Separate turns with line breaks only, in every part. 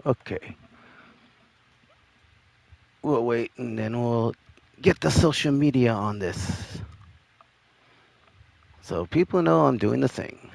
Okay. We'll wait and then we'll get the social media on this. So people know I'm doing the thing.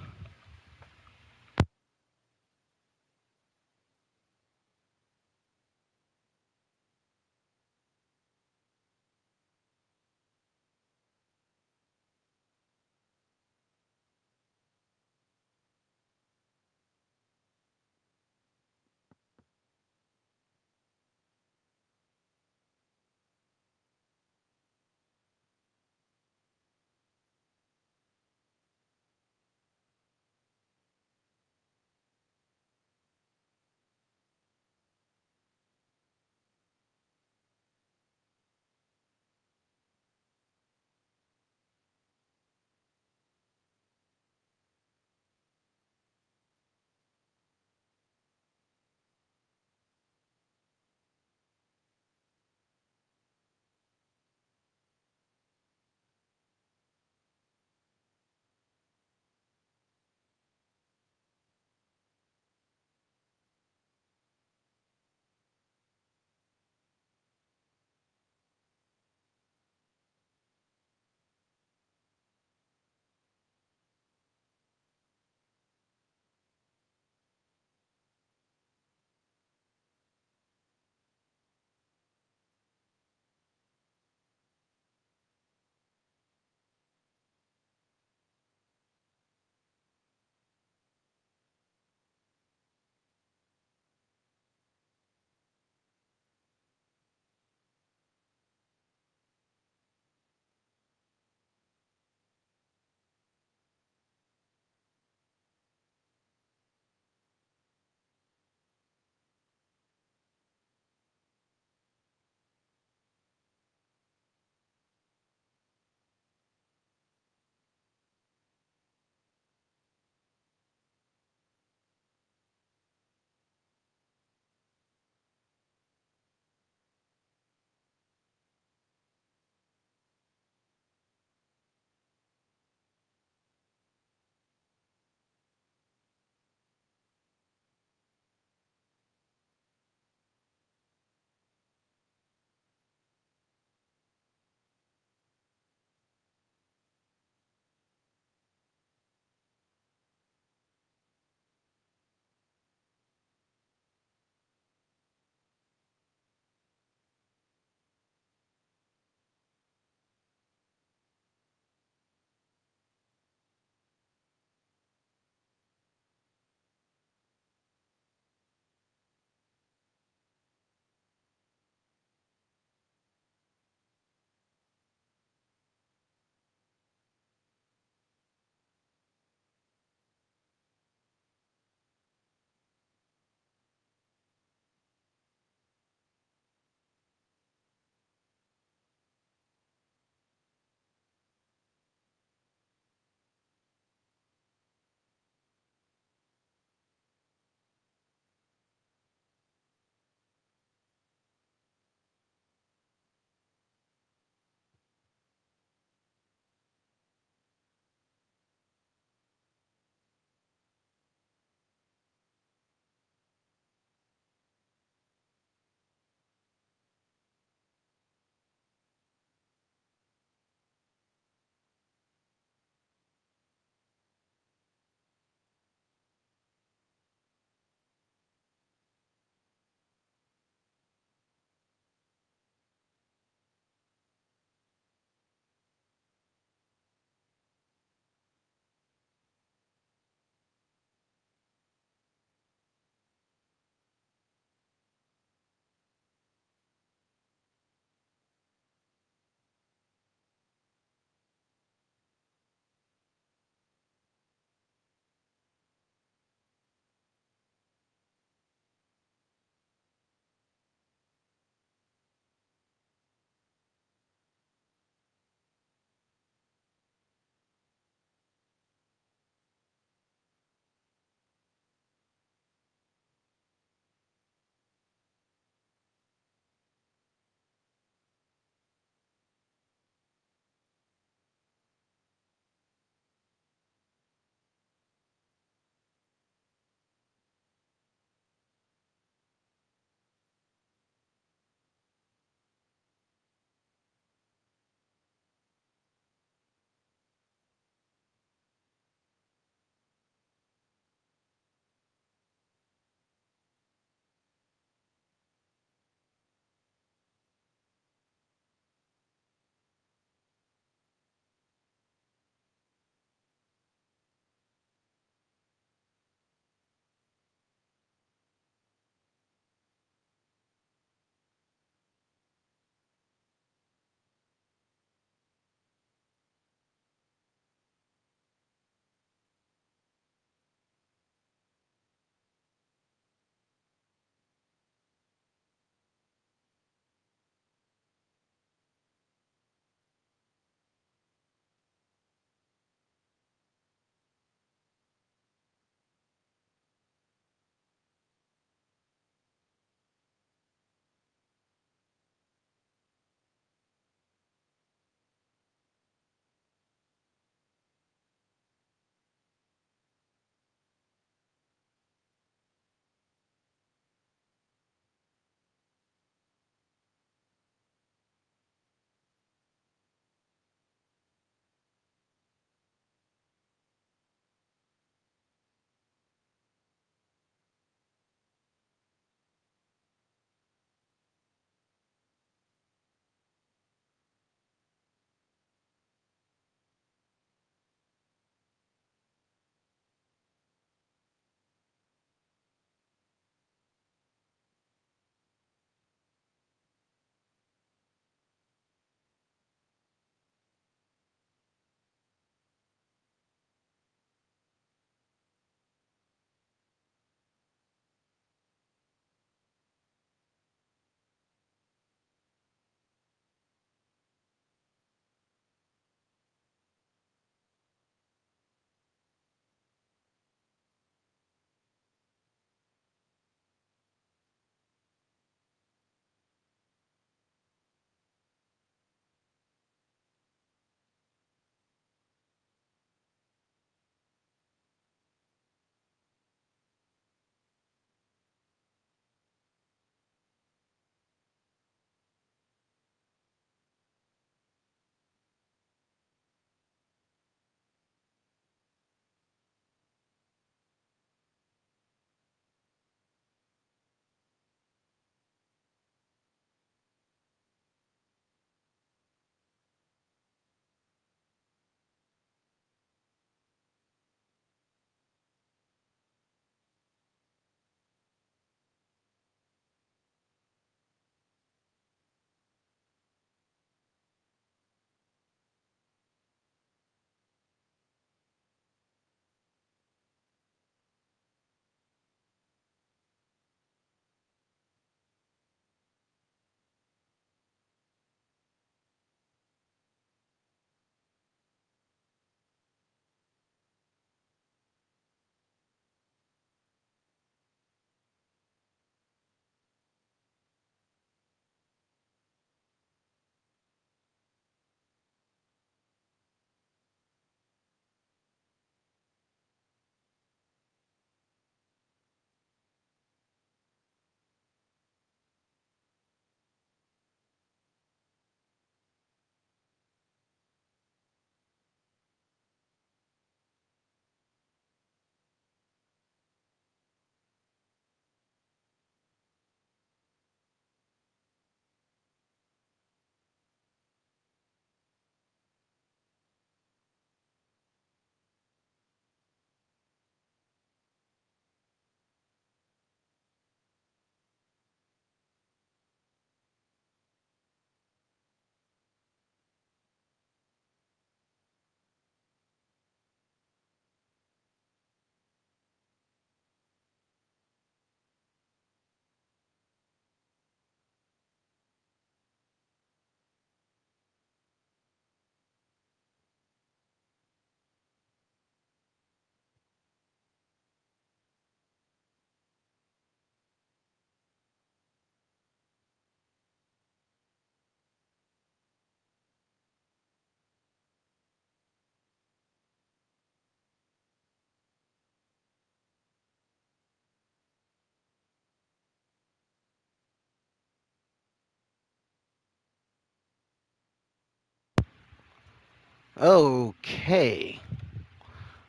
Okay.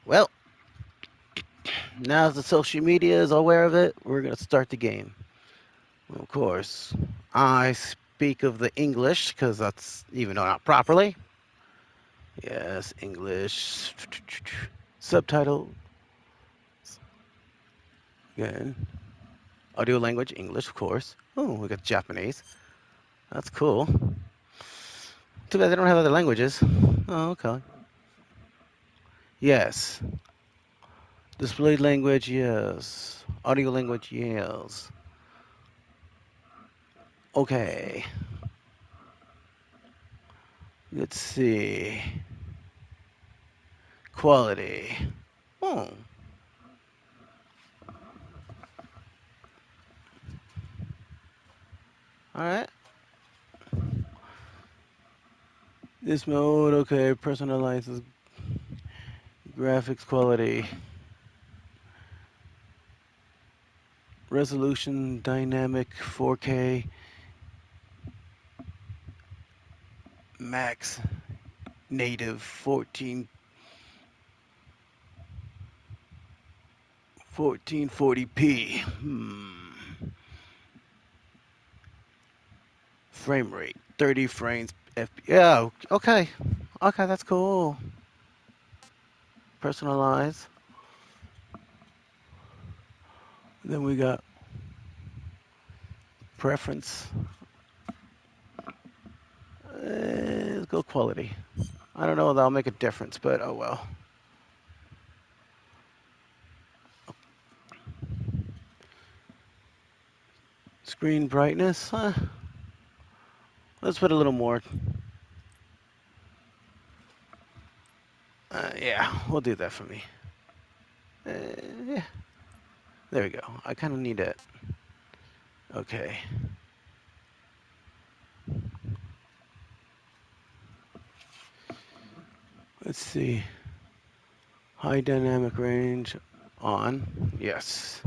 Well, now that the social media is aware of it, we're going to start the game. Of course, I speak of the English because that's, even though not properly. Yes, English. Subtitle. Again. Audio language, English, of course. Oh, we got Japanese. That's cool. Too bad they don't have other languages. Oh, okay. Yes. Display language, yes. Audio language, yes. Okay. Let's see. Quality. Oh. Alright. This mode, okay. Personalizes graphics quality. Resolution, dynamic, 4K. Max, native, 1440p. Frame rate, 30 frames. Yeah, okay. Okay, that's cool. Personalize. Then we got preference. Let's go quality. I don't know if that'll make a difference, but oh well. Screen brightness. Let's put a little more. Yeah, we'll do that for me. Yeah, there we go. I kind of need it. Okay. Let's see. High dynamic range on. Yes.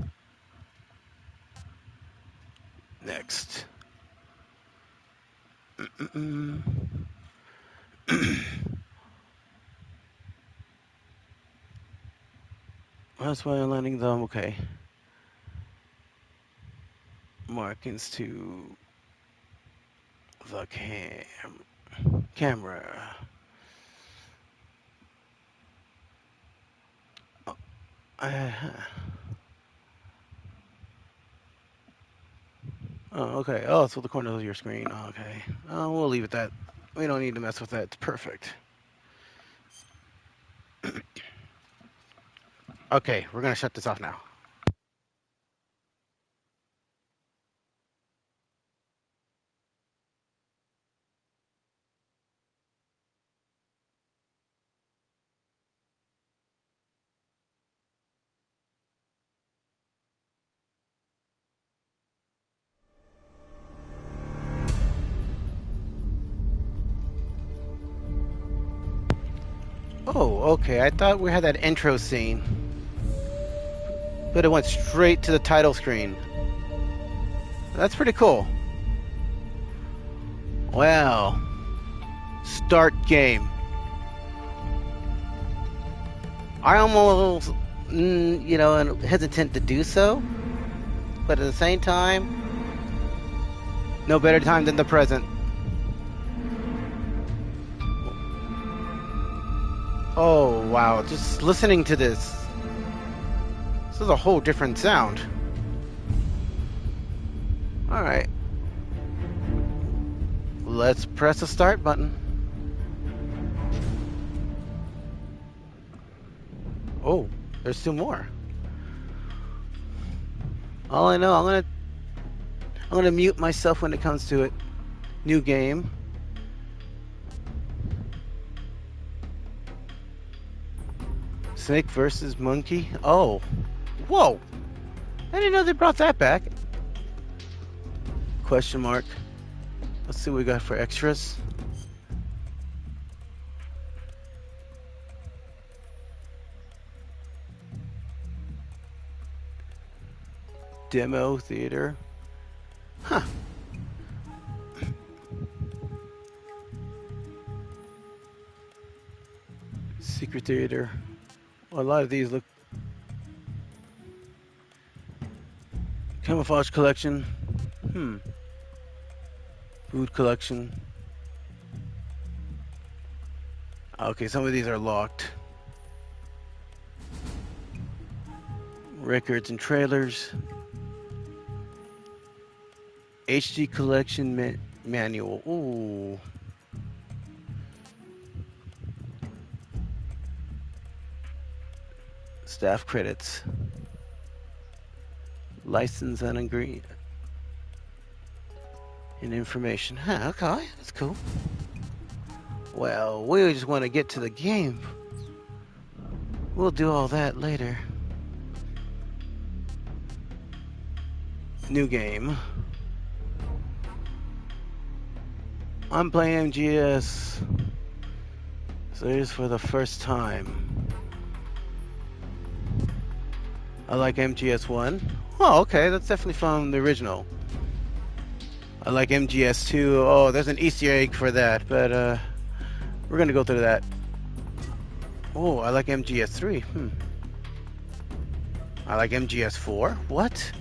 Next. That's why I'm letting them. Okay. Markings to the camera. Oh, oh, okay. Oh, so the corner of your screen. Okay. Oh, we'll leave it that. We don't need to mess with that. It's perfect. Okay, we're gonna shut this off now. Oh, okay. I thought we had that intro scene, but it went straight to the title screen. That's pretty cool. Wow. Start game. I almost, hesitant to do so, but at the same time, no better time than the present. Oh, wow. Just listening to this. This is a whole different sound. All right. Let's press the start button. Oh, there's two more. All I know, I'm gonna mute myself when it comes to it. New game. Snake versus monkey. Oh, whoa! I didn't know they brought that back. Question mark. Let's see what we got for extras. Demo theater. Huh. theater. A lot of these look camouflage collection. Food collection. Okay, some of these are locked. Records and trailers. HD collection manual. Ooh. Staff credits. License and agree. And information. Huh, okay, that's cool. Well, we just want to get to the game. We'll do all that later. New game. I'm playing MGS. So here's for the first time. I like MGS 1. Oh, okay, that's definitely from the original. I like MGS 2. Oh, there's an Easter egg for that, but we're gonna go through that. Oh, I like MGS 3. I like MGS 4. What?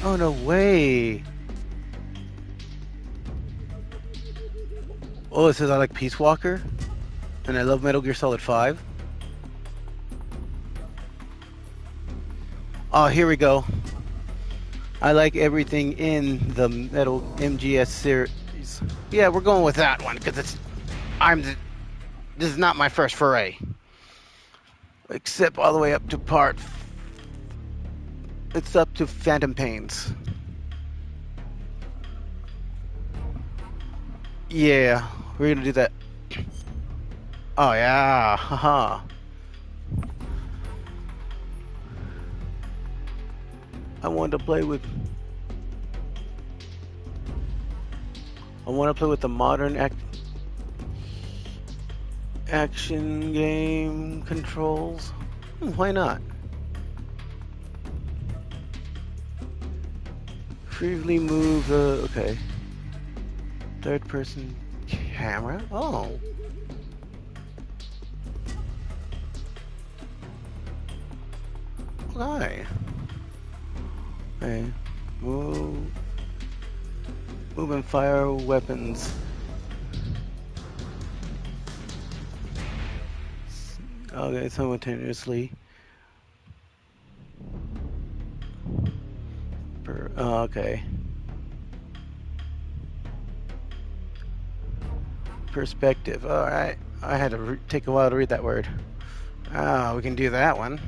Oh, no way. Oh, it says I like Peace Walker. And I love Metal Gear Solid 5. Oh, here we go. I like everything in the Metal MGS series. Yeah, we're going with that one because this is not my first foray. Except all the way up to it's up to Phantom Pains. Yeah, we're gonna do that. Oh yeah, haha. I want to play with the modern action game controls. Why not? Freely move the okay. Third person camera. Oh. Okay. Okay. Move and fire weapons. Okay, simultaneously. Okay. Perspective. All right. I had to take a while to read that word. We can do that one.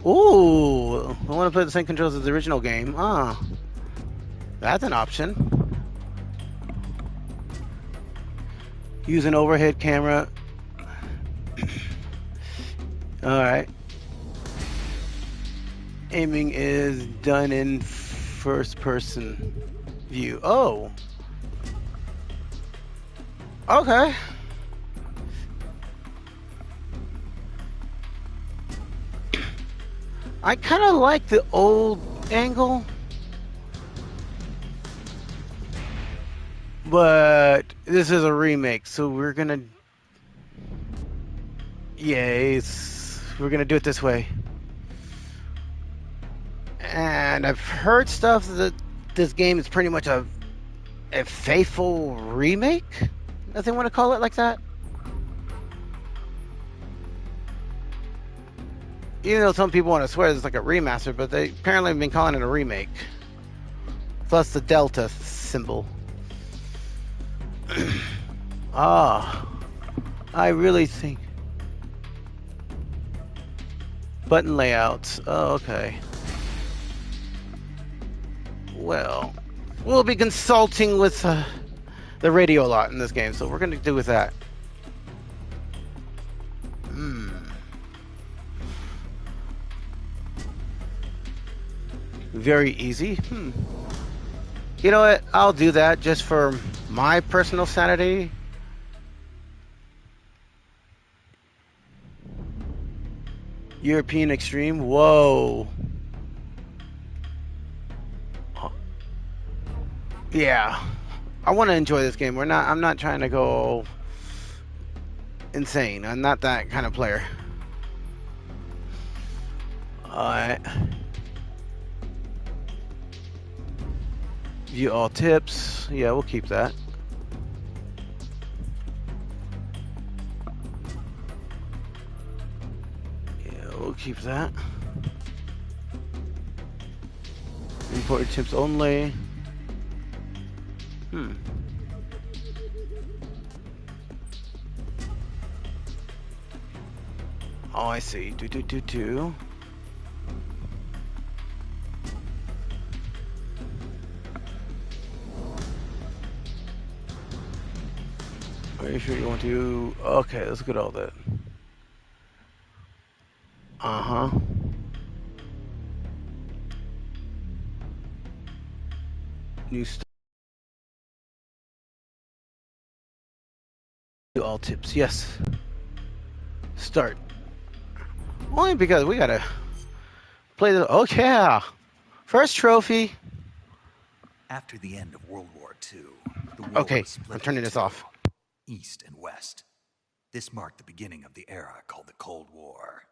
Ooh, I want to play the same controls as the original game. That's an option. Use an overhead camera. Alright. Aiming is done in first person view. Oh. Okay. I kind of like the old angle. But this is a remake, so we're gonna... we're gonna do it this way. And I've heard stuff that this game is pretty much a faithful remake, if they want to call it like that. Even though some people want to swear it's like a remaster, but they apparently have been calling it a remake. Plus the Delta symbol. I really think... Button layouts. Oh, okay. Well, we'll be consulting with the radio a lot in this game, so we're going to do with that. Very easy. You know what? I'll do that just for my personal sanity. European Extreme. Whoa. Yeah, I want to enjoy this game. I'm not trying to go insane. I'm not that kind of player. Alright. View all tips. Yeah, we'll keep that. Yeah, we'll keep that. Important tips only. Oh, I see. Do. Are you sure you want to? Okay, let's get all that. Uh-huh. New stuff. All tips. Yes. Start. Only because we gotta play the. Oh yeah. First trophy.
After the end of World War II, the world
Okay,
was split
I'm turning
into
this
two,
off.
East and West. This marked the beginning of the era called the Cold War.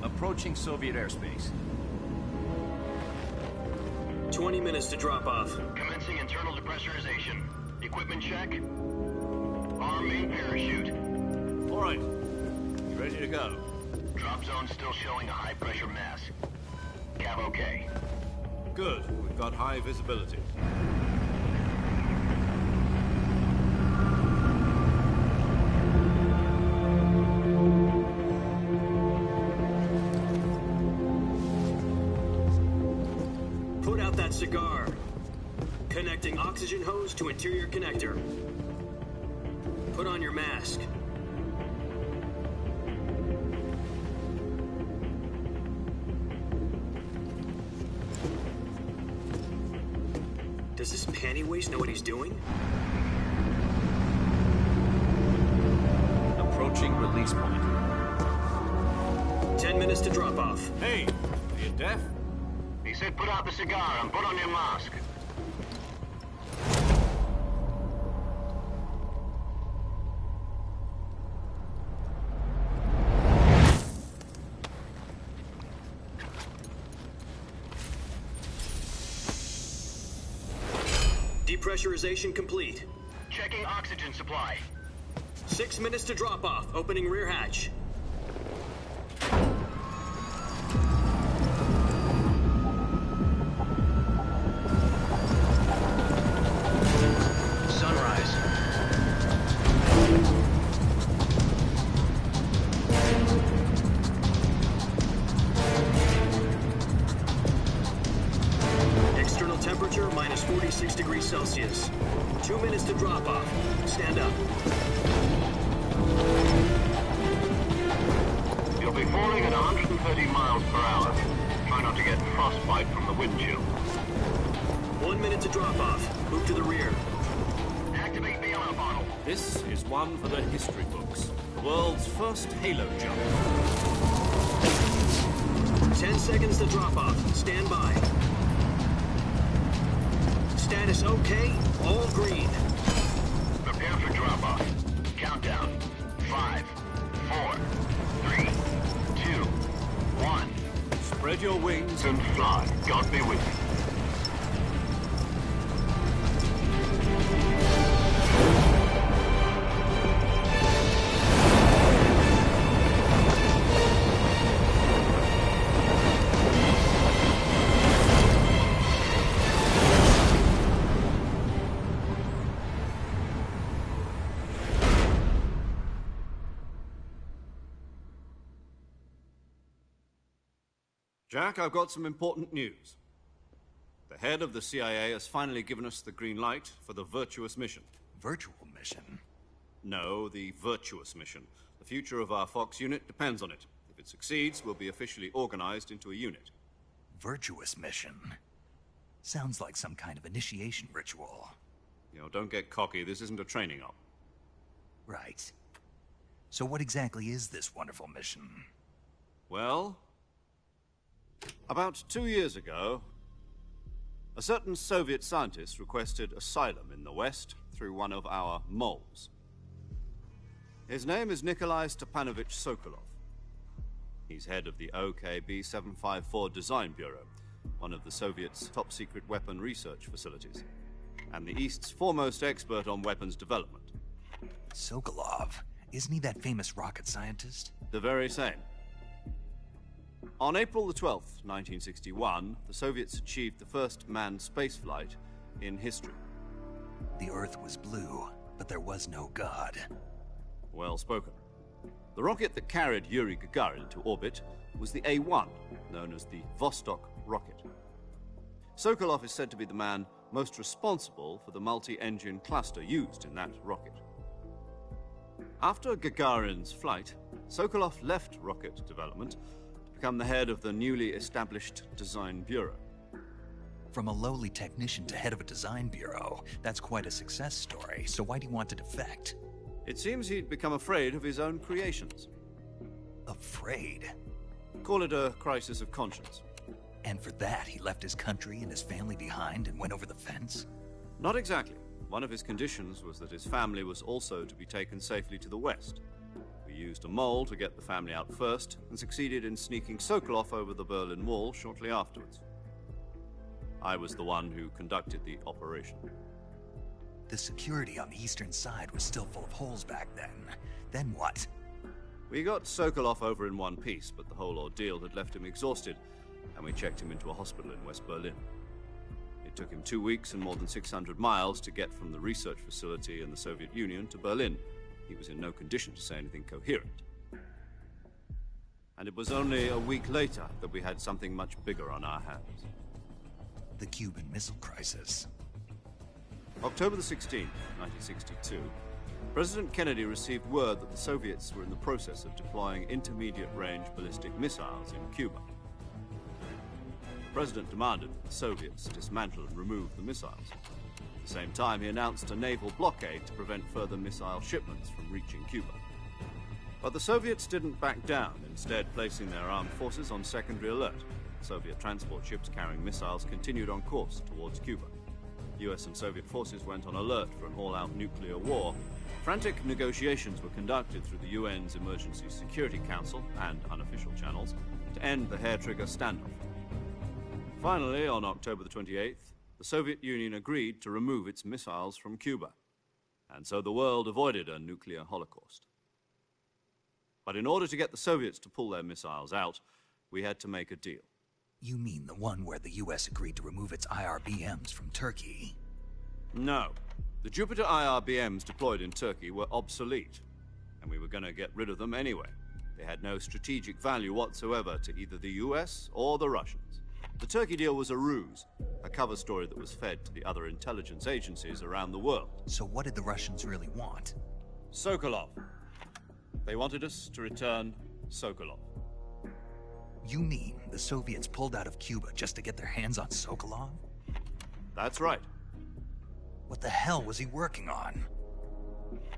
Approaching Soviet airspace.
20 minutes to drop off.
Commencing internal depressurization. Equipment check. Arm main parachute.
All right. Ready to go.
Drop zone still showing a high pressure mass. Cav okay.
Good. We've got high visibility.
Put out that cigar. Connecting oxygen hose to interior connector. Put on your mask. Does this panty waste know what he's doing?
Approaching release point.
10 minutes to drop off.
Hey, are you deaf?
He said put out the cigar and put on your mask.
Depressurization complete.
Checking oxygen supply.
6 minutes to drop off. Opening rear hatch.
Sunrise.
External temperature minus 46 degrees Celsius. 2 minutes to drop off. Stand up.
You'll be falling at 130 miles per hour. Try not to get frostbite from the wind chill.
1 minute to drop off. Move to the rear.
Activate bailout bottle.
This is one for the history books. The world's first halo jump.
10 seconds to drop off. Stand by. Status okay. All green.
Prepare for drop off. Countdown. 5, 4, 3, 2, 1.
Spread your wings
And fly. God be with you.
Jack, I've got some important news. The head of the CIA has finally given us the green light for the virtuous mission.
Virtual mission?
No, the virtuous mission. The future of our Fox unit depends on it. If it succeeds, we'll be officially organized into a unit.
Virtuous mission? Sounds like some kind of initiation ritual.
You know, don't get cocky. This isn't a training op.
Right. So what exactly is this wonderful mission?
Well, about 2 years ago, a certain Soviet scientist requested asylum in the West through one of our moles. His name is Nikolai Stepanovich Sokolov. He's head of the OKB 754 Design Bureau, one of the Soviets' top-secret weapon research facilities, and the East's foremost expert on weapons development.
Sokolov? Isn't he that famous rocket scientist?
The very same. On April the 12th, 1961, the Soviets achieved the first manned spaceflight in history.
The Earth was blue, but there was no God.
Well spoken. The rocket that carried Yuri Gagarin to orbit was the A-1, known as the Vostok rocket. Sokolov is said to be the man most responsible for the multi-engine cluster used in that rocket. After Gagarin's flight, Sokolov left rocket development to become the head of the newly established Design Bureau.
From a lowly technician to head of a design bureau, that's quite a success story, so why do you want to defect?
It seems he'd become afraid of his own creations.
Afraid?
Call it a crisis of conscience.
And for that, he left his country and his family behind and went over the fence?
Not exactly. One of his conditions was that his family was also to be taken safely to the West. We used a mole to get the family out first, and succeeded in sneaking Sokolov over the Berlin Wall shortly afterwards. I was the one who conducted the operation.
The security on the eastern side was still full of holes back then. Then what?
We got Sokolov over in one piece, but the whole ordeal had left him exhausted, and we checked him into a hospital in West Berlin. It took him 2 weeks and more than 600 miles to get from the research facility in the Soviet Union to Berlin. He was in no condition to say anything coherent. And it was only a week later that we had something much bigger on our hands.
The Cuban Missile Crisis.
October the 16th, 1962, President Kennedy received word that the Soviets were in the process of deploying intermediate-range ballistic missiles in Cuba. The President demanded that the Soviets dismantle and remove the missiles. At the same time, he announced a naval blockade to prevent further missile shipments from reaching Cuba. But the Soviets didn't back down, instead placing their armed forces on secondary alert. Soviet transport ships carrying missiles continued on course towards Cuba. US and Soviet forces went on alert for an all-out nuclear war. Frantic negotiations were conducted through the UN's Emergency Security Council and unofficial channels to end the hair-trigger standoff. Finally, on October the 28th, the Soviet Union agreed to remove its missiles from Cuba, and so the world avoided a nuclear holocaust. But in order to get the Soviets to pull their missiles out, we had to make a deal.
You mean the one where the US agreed to remove its IRBMs from Turkey?
No. The Jupiter IRBMs deployed in Turkey were obsolete, and we were going to get rid of them anyway. They had no strategic value whatsoever to either the US or the Russians. The Turkey deal was a ruse, a cover story that was fed to the other intelligence agencies around the world.
So what did the Russians really want?
Sokolov. They wanted us to return Sokolov.
You mean the Soviets pulled out of Cuba just to get their hands on Sokolov?
That's right.
What the hell was he working on?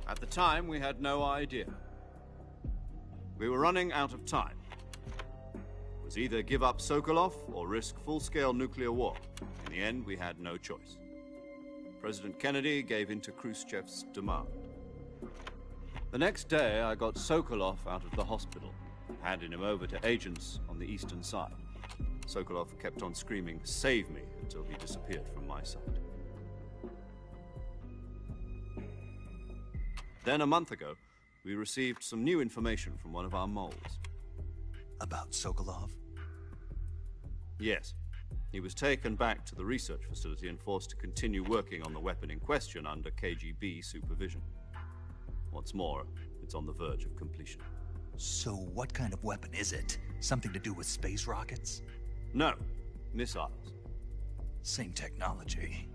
At the time, we had no idea. We were running out of time. It was either give up Sokolov or risk full-scale nuclear war. In the end, we had no choice. President Kennedy gave in to Khrushchev's demand. The next day, I got Sokolov out of the hospital, handing him over to agents on the eastern side. Sokolov kept on screaming, "Save me," until he disappeared from my sight. Then, a month ago, we received some new information from one of our moles.
About Sokolov?
Yes. He was taken back to the research facility and forced to continue working on the weapon in question under KGB supervision. What's more, it's on the verge of completion.
So what kind of weapon is it? Something to do with space rockets?
No, missiles.
Same technology.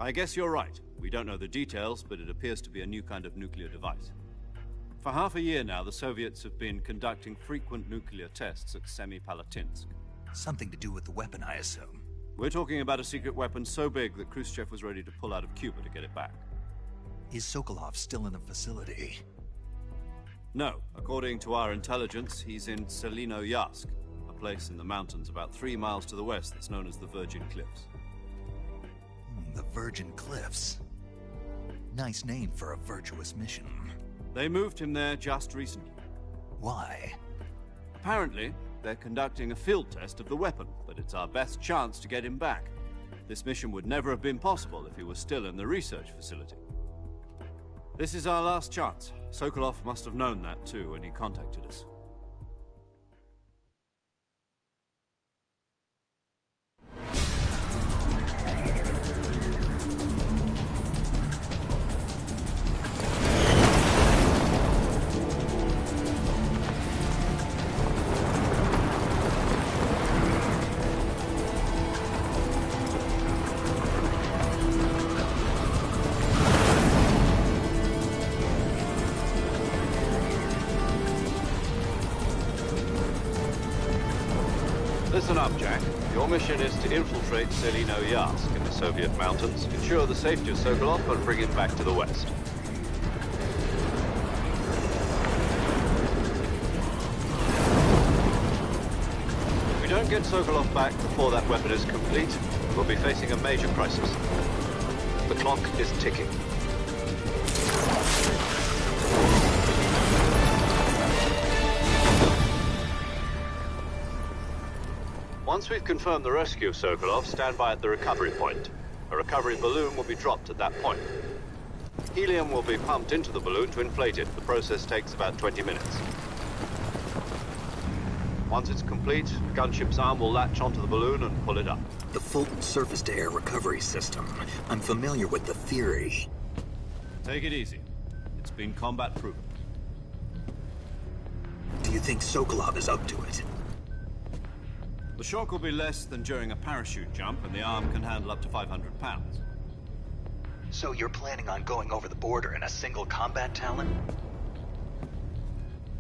I guess you're right. We don't know the details, but it appears to be a new kind of nuclear device. For half a year now, the Soviets have been conducting frequent nuclear tests at Semipalatinsk.
Something to do with the weapon, I assume.
We're talking about a secret weapon so big that Khrushchev was ready to pull out of Cuba to get it back.
Is Sokolov still in the facility?
No, according to our intelligence, he's in Selino-Yarsk, a place in the mountains about 3 miles to the west that's known as the Virgin Cliffs.
The Virgin Cliffs. Nice name for a virtuous mission.
They moved him there just recently.
Why?
Apparently, they're conducting a field test of the weapon, but it's our best chance to get him back. This mission would never have been possible if he was still in the research facility. This is our last chance. Sokolov must have known that too when he contacted us. Listen up, Jack. Your mission is to infiltrate Selino-Yarsk in the Soviet mountains, ensure the safety of Sokolov, and bring him back to the West. If we don't get Sokolov back before that weapon is complete, we'll be facing a major crisis. The clock is ticking. Once we've confirmed the rescue of Sokolov, stand by at the recovery point. A recovery balloon will be dropped at that point. Helium will be pumped into the balloon to inflate it. The process takes about 20 minutes. Once it's complete, the gunship's arm will latch onto the balloon and pull it up.
The Fulton surface-to-air recovery system. I'm familiar with the theory.
Take it easy. It's been combat-proven.
Do you think Sokolov is up to it?
The shock will be less than during a parachute jump, and the arm can handle up to 500 pounds.
So you're planning on going over the border in a single combat Talon?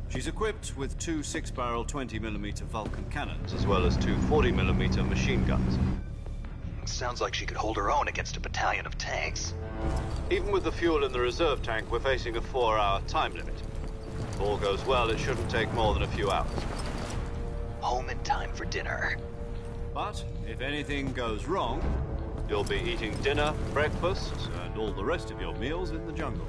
She's equipped with 2 6-barrel 20mm Vulcan cannons, as well as 2 40mm machine guns.
Sounds like she could hold her own against a battalion of tanks.
Even with the fuel in the reserve tank, we're facing a 4-hour time limit. If all goes well, it shouldn't take more than a few hours.
Home in time for dinner.
But if anything goes wrong, you'll be eating dinner, breakfast, and all the rest of your meals in the jungle.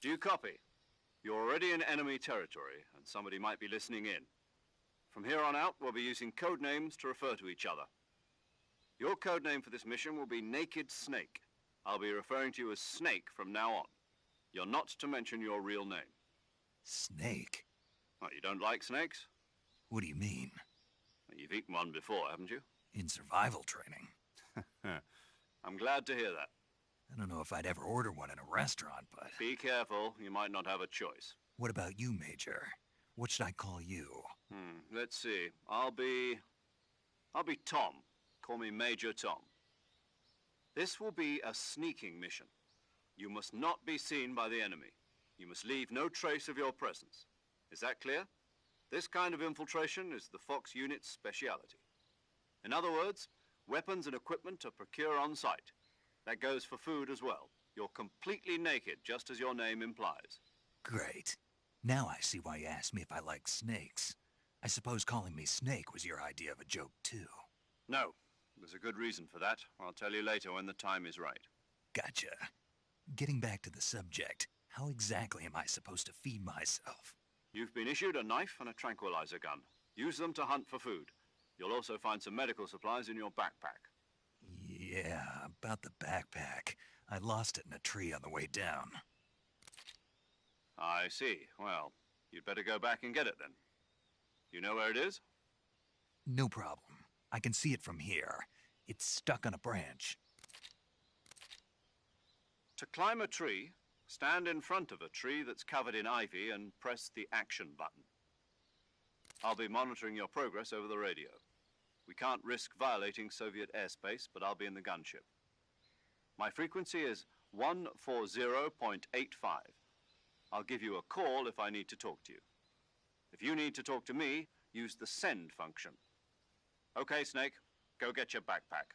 Do you copy? You're already in enemy territory, and somebody might be listening in. From here on out, we'll be using code names to refer to each other. Your code name for this mission will be Naked Snake. I'll be referring to you as Snake from now on. You're not to mention your real name.
Snake?
What, you don't like snakes?
What do you mean?
You've eaten one before, haven't you?
In survival training?
I'm glad to hear that.
I don't know if I'd ever order one in a restaurant, but...
Be careful, you might not have a choice.
What about you, Major? What should I call you?
Let's see. I'll be Tom. Call me Major Tom. This will be a sneaking mission. You must not be seen by the enemy. You must leave no trace of your presence. Is that clear? This kind of infiltration is the Fox unit's speciality. In other words, weapons and equipment are procured on site. That goes for food as well. You're completely naked, just as your name implies.
Great. Now I see why you asked me if I like snakes. I suppose calling me Snake was your idea of a joke, too.
No. There's a good reason for that. I'll tell you later when the time is right.
Gotcha. Getting back to the subject, how exactly am I supposed to feed myself?
You've been issued a knife and a tranquilizer gun. Use them to hunt for food. You'll also find some medical supplies in your backpack.
Yeah, about the backpack. I lost it in a tree on the way down.
I see. Well, you'd better go back and get it then. You know where it is?
No problem. I can see it from here. It's stuck on a branch.
To climb a tree, stand in front of a tree that's covered in ivy and press the action button. I'll be monitoring your progress over the radio. We can't risk violating Soviet airspace, but I'll be in the gunship. My frequency is 140.85. I'll give you a call if I need to talk to you. If you need to talk to me, use the send function. Okay, Snake, go get your backpack.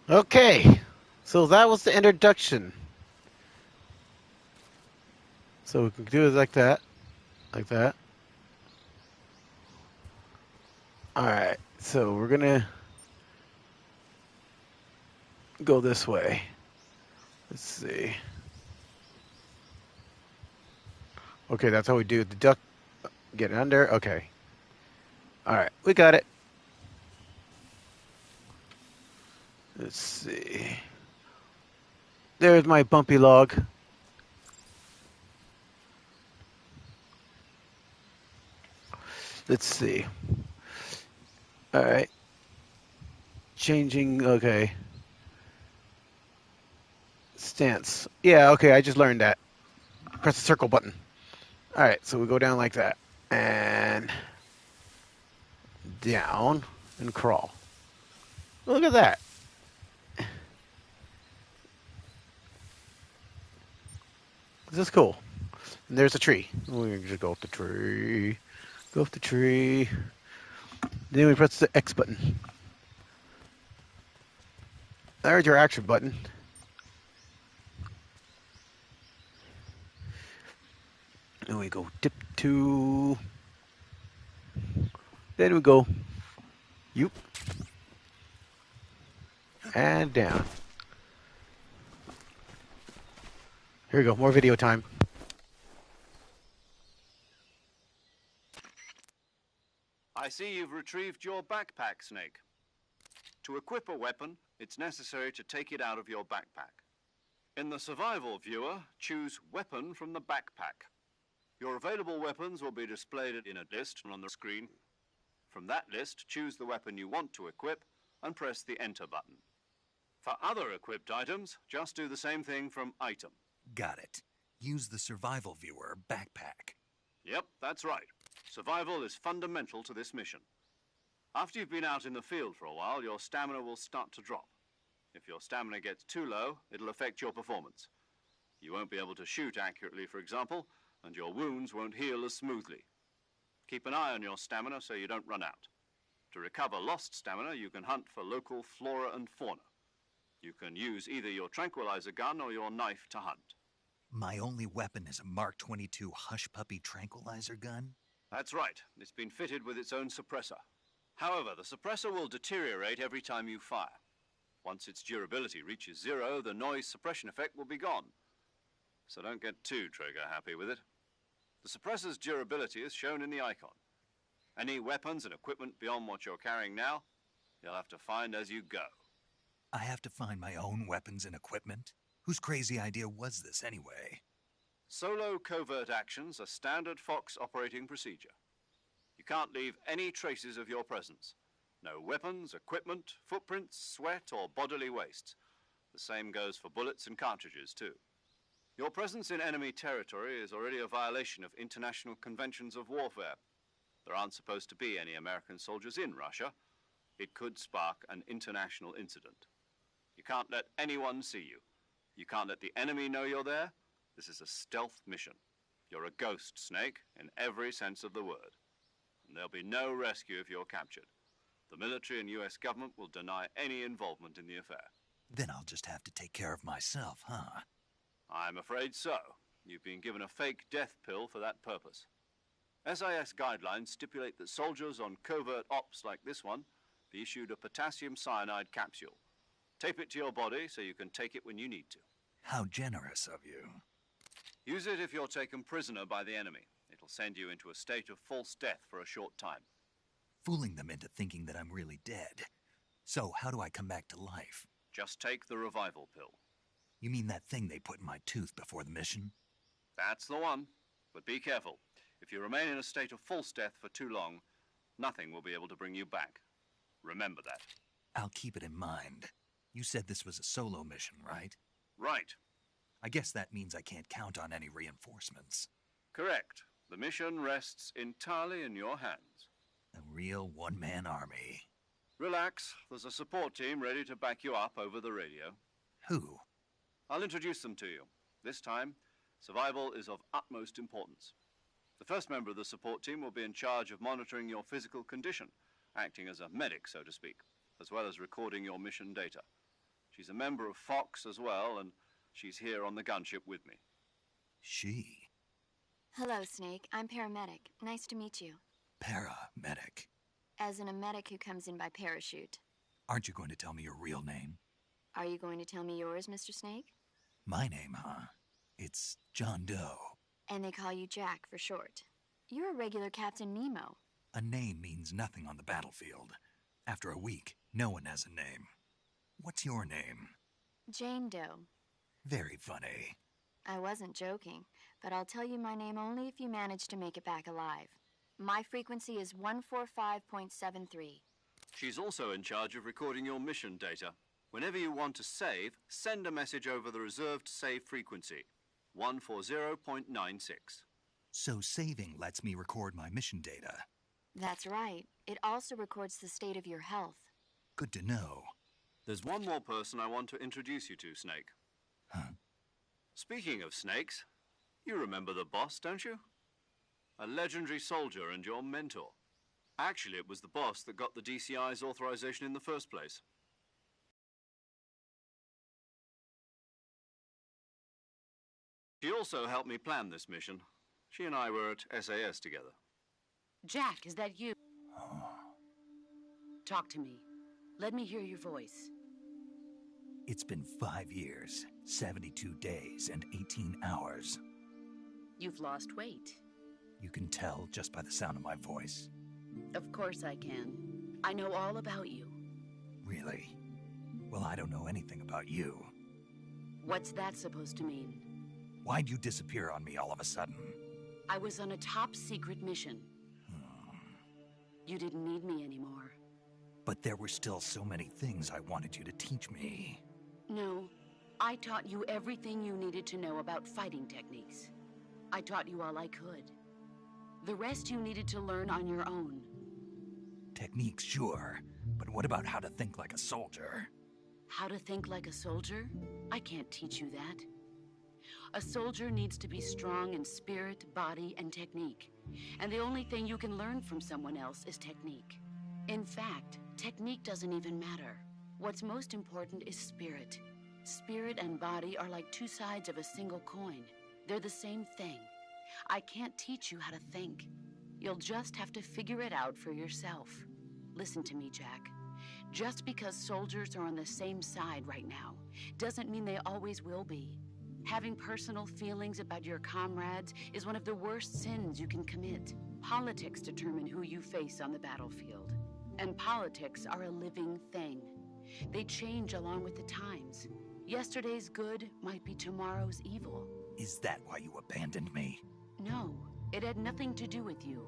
Okay, so that was the introduction. So we can do it like that. Like that. Alright, so we're gonna go this way. Let's see. Okay, that's how we do the duck. Get it under. Okay. Alright, we got it. Let's see. There's my bumpy log. Let's see. Alright. Changing, okay. Stance. Yeah, okay, I just learned that. Press the circle button. Alright, so we go down like that. And down and crawl. Look at that. This is cool. And there's a tree. We can just go up the tree. Go up the tree. Then we press the X button. There's your action button. And we go tip to. Then we go. Yoop. And down. Here we go. More video time.
I see you've retrieved your backpack, Snake. To equip a weapon, it's necessary to take it out of your backpack. In the survival viewer, choose Weapon from the backpack. Your available weapons will be displayed in a list on the screen. From that list, choose the weapon you want to equip and press the Enter button. For other equipped items, just do the same thing from Item.
Got it. Use the survival viewer backpack.
Yep, that's right. Survival is fundamental to this mission. After you've been out in the field for a while, your stamina will start to drop. If your stamina gets too low, it'll affect your performance. You won't be able to shoot accurately, for example, and your wounds won't heal as smoothly. Keep an eye on your stamina so you don't run out. To recover lost stamina, you can hunt for local flora and fauna. You can use either your tranquilizer gun or your knife to hunt.
My only weapon is a Mark 22 Hush Puppy tranquilizer gun?
That's right. It's been fitted with its own suppressor. However, the suppressor will deteriorate every time you fire. Once its durability reaches 0, the noise suppression effect will be gone. So don't get too trigger happy with it. The suppressor's durability is shown in the icon. Any weapons and equipment beyond what you're carrying now, you'll have to find as you go.
I have to find my own weapons and equipment? Whose crazy idea was this anyway?
Solo covert actions are standard Fox operating procedure. You can't leave any traces of your presence. No weapons, equipment, footprints, sweat, or bodily wastes. The same goes for bullets and cartridges, too. Your presence in enemy territory is already a violation of international conventions of warfare. There aren't supposed to be any American soldiers in Russia. It could spark an international incident. You can't let anyone see you. You can't let the enemy know you're there. This is a stealth mission. You're a ghost, Snake, in every sense of the word. And there'll be no rescue if you're captured. The military and U.S. government will deny any involvement in the affair.
Then I'll just have to take care of myself, huh?
I'm afraid so. You've been given a fake death pill for that purpose. SIS guidelines stipulate that soldiers on covert ops like this one be issued a potassium cyanide capsule. Tape it to your body so you can take it when you need to.
How generous of you.
Use it if you're taken prisoner by the enemy. It'll send you into a state of false death for a short time.
Fooling them into thinking that I'm really dead. So how do I come back to life?
Just take the revival pill.
You mean that thing they put in my tooth before the mission?
That's the one. But be careful. If you remain in a state of false death for too long, nothing will be able to bring you back. Remember that.
I'll keep it in mind. You said this was a solo mission, right?
Right.
I guess that means I can't count on any reinforcements.
Correct. The mission rests entirely in your hands.
A real one-man army.
Relax. There's a support team ready to back you up over the radio.
Who?
I'll introduce them to you. This time, survival is of utmost importance. The first member of the support team will be in charge of monitoring your physical condition, acting as a medic, so to speak, as well as recording your mission data. She's a member of Fox as well, and she's here on the gunship with me.
She?
Hello, Snake. I'm paramedic. Nice to meet you.
Paramedic.
As in a medic who comes in by parachute.
Aren't you going to tell me your real name?
Are you going to tell me yours, Mr. Snake?
My name, huh? It's John Doe.
And they call you Jack for short. You're a regular Captain Nemo.
A name means nothing on the battlefield. After a week, no one has a name. What's your name?
Jane Doe.
Very funny.
I wasn't joking, but I'll tell you my name only if you manage to make it back alive. My frequency is 145.73.
She's also in charge of recording your mission data. Whenever you want to save, send a message over the reserved save frequency, 140.96.
So saving lets me record my mission data.
That's right. It also records the state of your health.
Good to know.
There's one more person I want to introduce you to, Snake.
Huh?
Speaking of snakes, you remember the boss, don't you? A legendary soldier and your mentor. Actually, it was the boss that got the DCI's authorization in the first place. She also helped me plan this mission. She and I were at SAS together.
Jack, is that you? Talk to me. Let me hear your voice.
It's been 5 years, 72 days, and 18 hours.
You've lost weight.
You can tell just by the sound of my voice.
Of course I can. I know all about you.
Really? Well, I don't know anything about you.
What's that supposed to mean?
Why'd you disappear on me all of a sudden?
I was on a top-secret mission. You didn't need me anymore.
But there were still so many things I wanted you to teach me.
No, I taught you everything you needed to know about fighting techniques. I taught you all I could. The rest you needed to learn on your own.
Techniques, sure. But what about how to think like a soldier?
How to think like a soldier? I can't teach you that. A soldier needs to be strong in spirit, body, and technique. And the only thing you can learn from someone else is technique. In fact, technique doesn't even matter. What's most important is spirit. Spirit and body are like two sides of a single coin. They're the same thing. I can't teach you how to think. You'll just have to figure it out for yourself. Listen to me, Jack. Just because soldiers are on the same side right now doesn't mean they always will be. Having personal feelings about your comrades is one of the worst sins you can commit. Politics determine who you face on the battlefield. And politics are a living thing. They change along with the times. Yesterday's good might be tomorrow's evil.
Is that why you abandoned me?
No, it had nothing to do with you.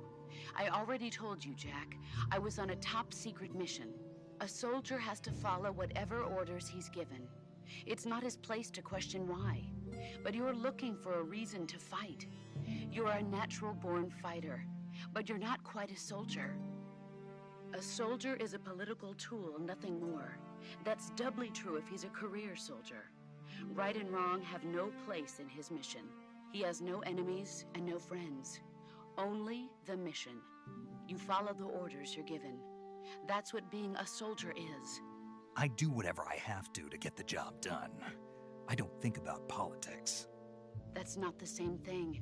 I already told you, Jack. I was on a top-secret mission. A soldier has to follow whatever orders he's given. It's not his place to question why. But you're looking for a reason to fight. You're a natural-born fighter, but you're not quite a soldier. A soldier is a political tool, nothing more. That's doubly true if he's a career soldier. Right and wrong have no place in his mission. He has no enemies and no friends. Only the mission. You follow the orders you're given. That's what being a soldier is.
I do whatever I have to get the job done. I don't think about politics.
That's not the same thing.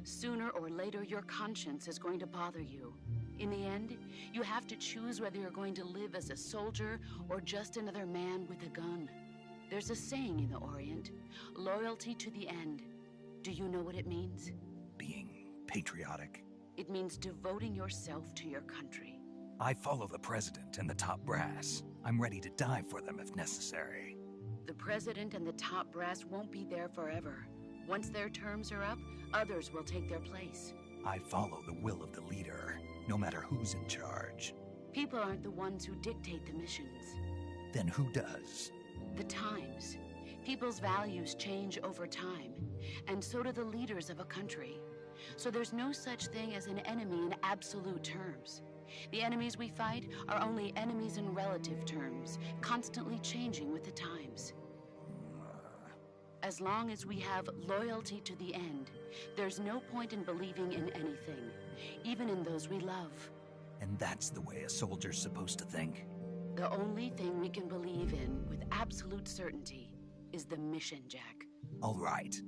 Sooner or later, your conscience is going to bother you. In the end, you have to choose whether you're going to live as a soldier or just another man with a gun. There's a saying in the Orient, loyalty to the end. Do you know what it means?
Being patriotic.
It means devoting yourself to your country.
I follow the president and the top brass. I'm ready to die for them if necessary.
The president and the top brass won't be there forever. Once their terms are up, others will take their place.
I follow the will of the leader, no matter who's in charge.
People aren't the ones who dictate the missions.
Then who does?
The times. People's values change over time, and so do the leaders of a country. So there's no such thing as an enemy in absolute terms. The enemies we fight are only enemies in relative terms, constantly changing with the times. As long as we have loyalty to the end, there's no point in believing in anything, even in those we love.
And that's the way a soldier's supposed to think?
The only thing we can believe in with absolute certainty is the mission, Jack.
All right,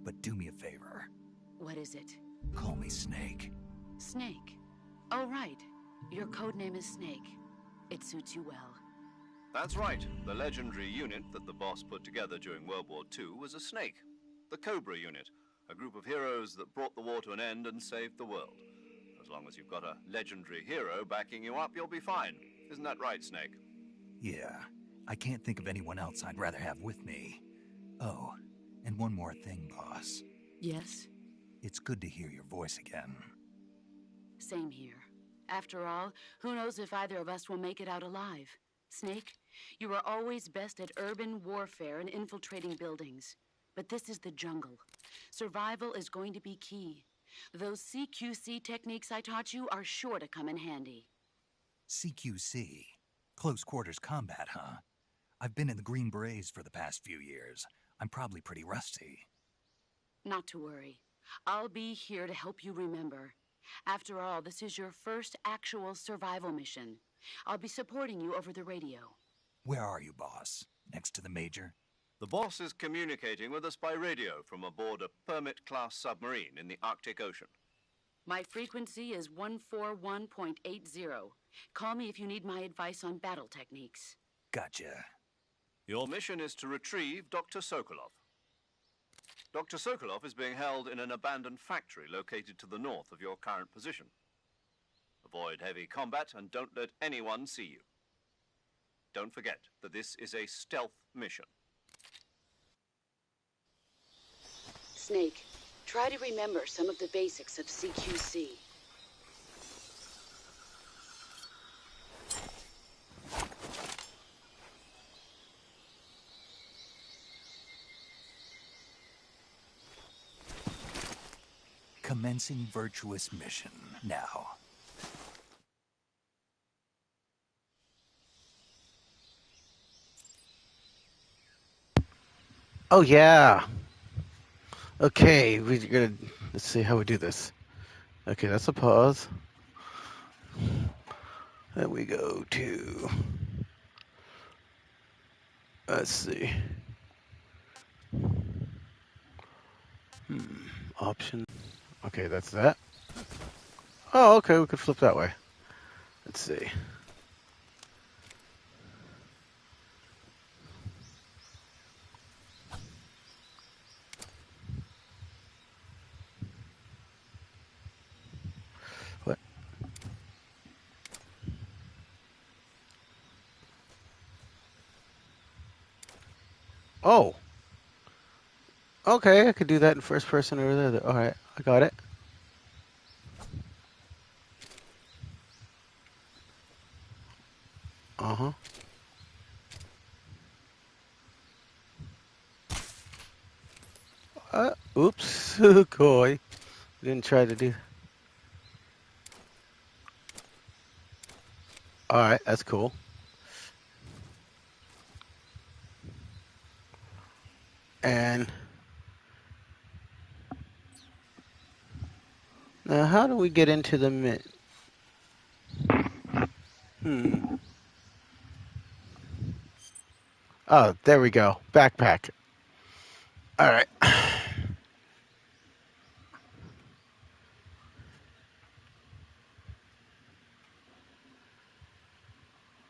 but do me a favor.
What is it?
Call me Snake.
Snake? Oh, right. Your code name is Snake. It suits you well.
That's right. The legendary unit that the boss put together during World War II was a snake. The Cobra unit, a group of heroes that brought the war to an end and saved the world. As long as you've got a legendary hero backing you up, you'll be fine. Isn't that right, Snake?
Yeah, I can't think of anyone else I'd rather have with me. Oh, and one more thing, boss.
Yes?
It's good to hear your voice again.
Same here. After all, who knows if either of us will make it out alive? Snake, you were always best at urban warfare and infiltrating buildings. But this is the jungle. Survival is going to be key. Those CQC techniques I taught you are sure to come in handy.
CQC? Close quarters combat, huh? I've been in the Green Berets for the past few years. I'm probably pretty rusty.
Not to worry. I'll be here to help you remember. After all, this is your first actual survival mission. I'll be supporting you over the radio.
Where are you, boss? Next to the Major?
The boss is communicating with us by radio from aboard a Permit-class submarine in the Arctic Ocean.
My frequency is 141.80. Call me if you need my advice on battle techniques.
Gotcha.
Your mission is to retrieve Dr. Sokolov. Dr. Sokolov is being held in an abandoned factory located to the north of your current position. Avoid heavy combat and don't let anyone see you. Don't forget that this is a stealth mission.
Snake, try to remember some of the basics of CQC.
Commencing virtuous mission now.
Oh yeah. Okay, we're gonna let's see how we do this. Okay, that's a pause. Then we go to let's see. Option. Okay, that's that. Oh, okay, we could flip that way. Let's see. What? Oh, okay. I could do that in first person or the other. All right, I got it. Uh huh. Oops. Coy. Didn't try to do. All right, that's cool. And now, how do we get into the mid? Hmm. Oh, there we go. Backpack. All right.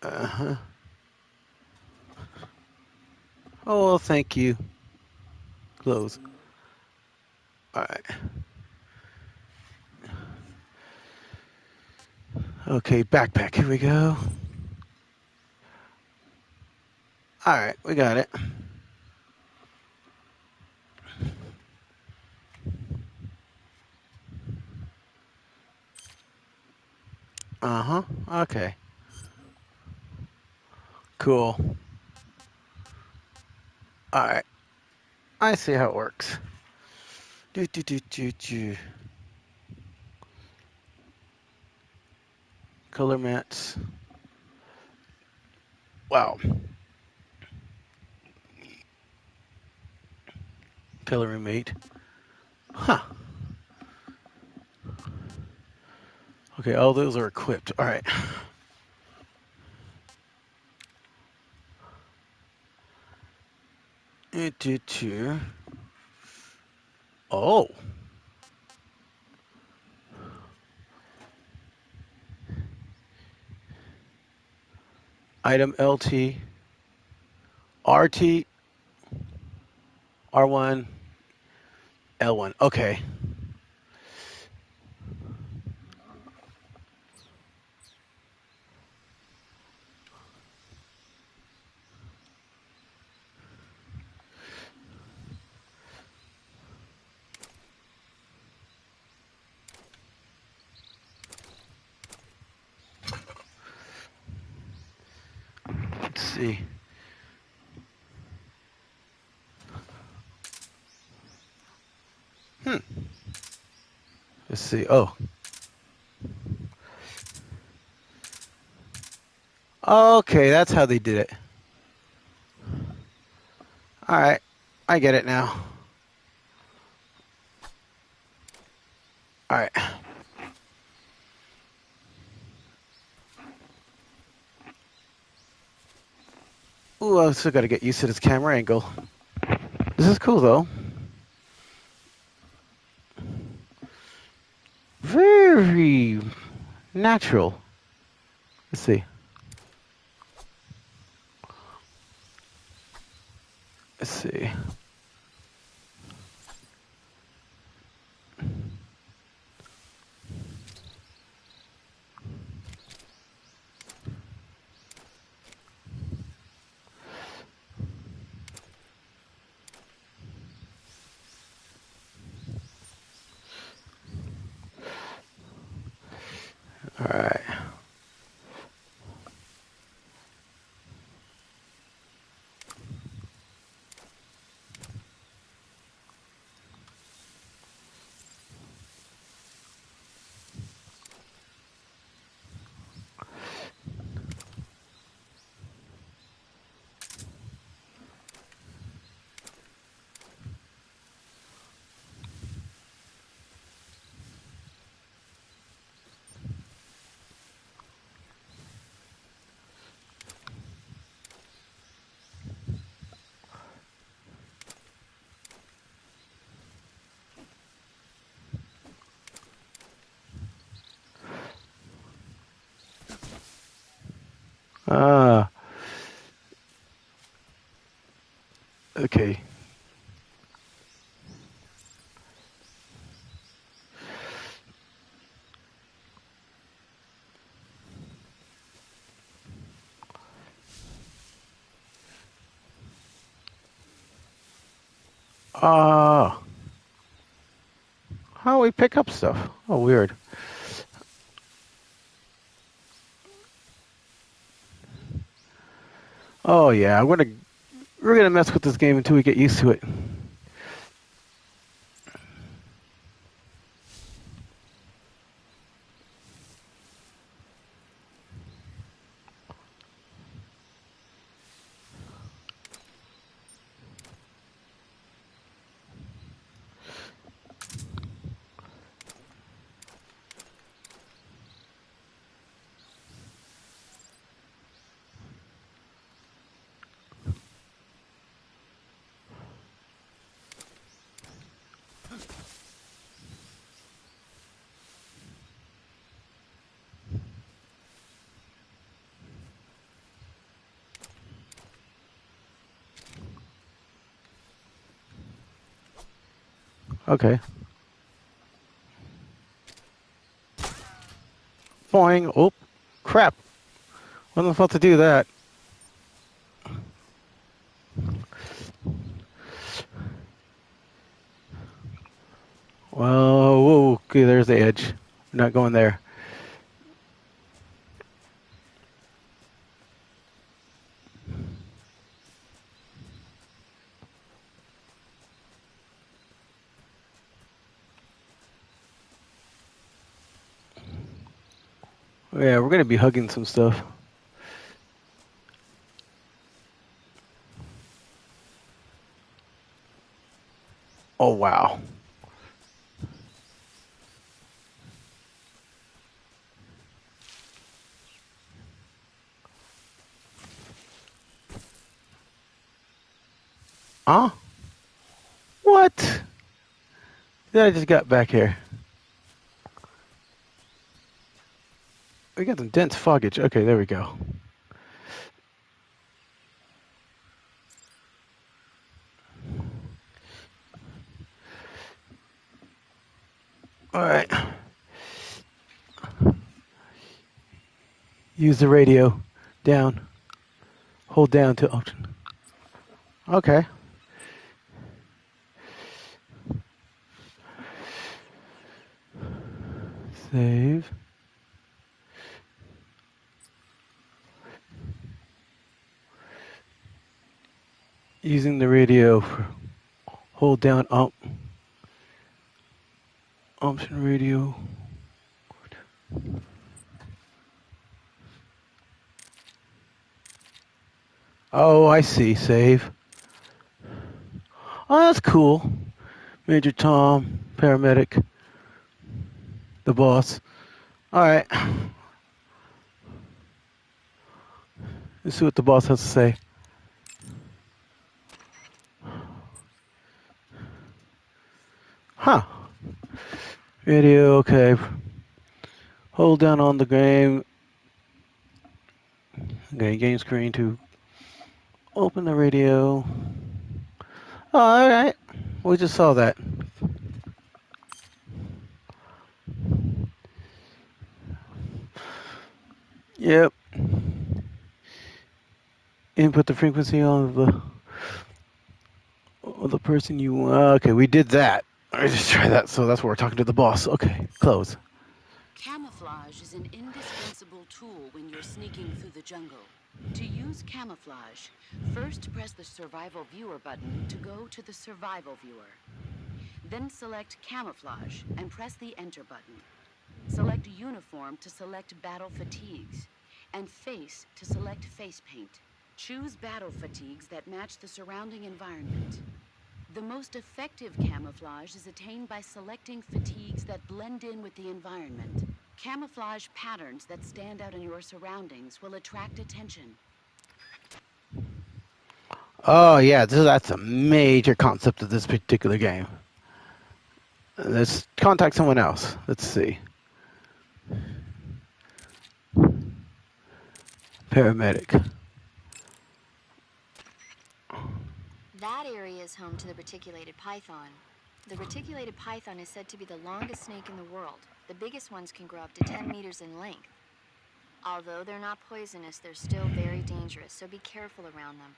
Uh huh. Oh, well, thank you. Close. All right. Okay, backpack. Here we go. All right, we got it. Uh huh. Okay. Cool. All right. I see how it works. Do do do do do. Color mats. Wow. Coloring mate. Huh. Okay, all those are equipped. All right. Do do do. Oh. Item LT. RT. R1. L1. Okay. Let's see. Hmm. Let's see. Oh. Okay, that's how they did it. All right. I get it now. All right. Ooh, I still got to get used to this camera angle. This is cool, though. Very natural. Let's see. Let's see. All right. Ah, okay. Uh, how do we pick up stuff? Oh, weird. Oh yeah, we're gonna mess with this game until we get used to it. Okay. Boing. Oh, crap. Wasn't supposed to do that. Well, whoa, okay, there's the edge. We're not going there. Yeah, we're gonna be hugging some stuff. Oh wow. Huh? What? Then I just got back here. We got some dense foggage. Okay, there we go. All right. Use the radio. Down. Hold down to option. Okay. Save. Using the radio. Hold down option radio. Oh, I see. Save. Oh, that's cool. Major Tom, paramedic, the boss. All right. Let's see what the boss has to say. Huh. Radio, okay. Hold down on the game. Okay, game screen to open the radio. Oh, all right. We just saw that. Yep. Input the frequency of the person you want. Okay, we did that. I just try that. So that's what we're talking to the boss. Okay, close.
Camouflage is an indispensable tool when you're sneaking through the jungle. To use camouflage, first press the Survival Viewer button to go to the Survival Viewer. Then select Camouflage and press the Enter button. Select Uniform to select Battle Fatigues, and Face to select Face Paint. Choose battle fatigues that match the surrounding environment. The most effective camouflage is attained by selecting fatigues that blend in with the environment. Camouflage patterns that stand out in your surroundings will attract attention.
Oh yeah, that's a major concept of this particular game. Let's contact someone else. Let's see. Paramedic.
That area is home to the reticulated python. The reticulated python is said to be the longest snake in the world. The biggest ones can grow up to 10 meters in length. Although they're not poisonous, they're still very dangerous, so be careful around them.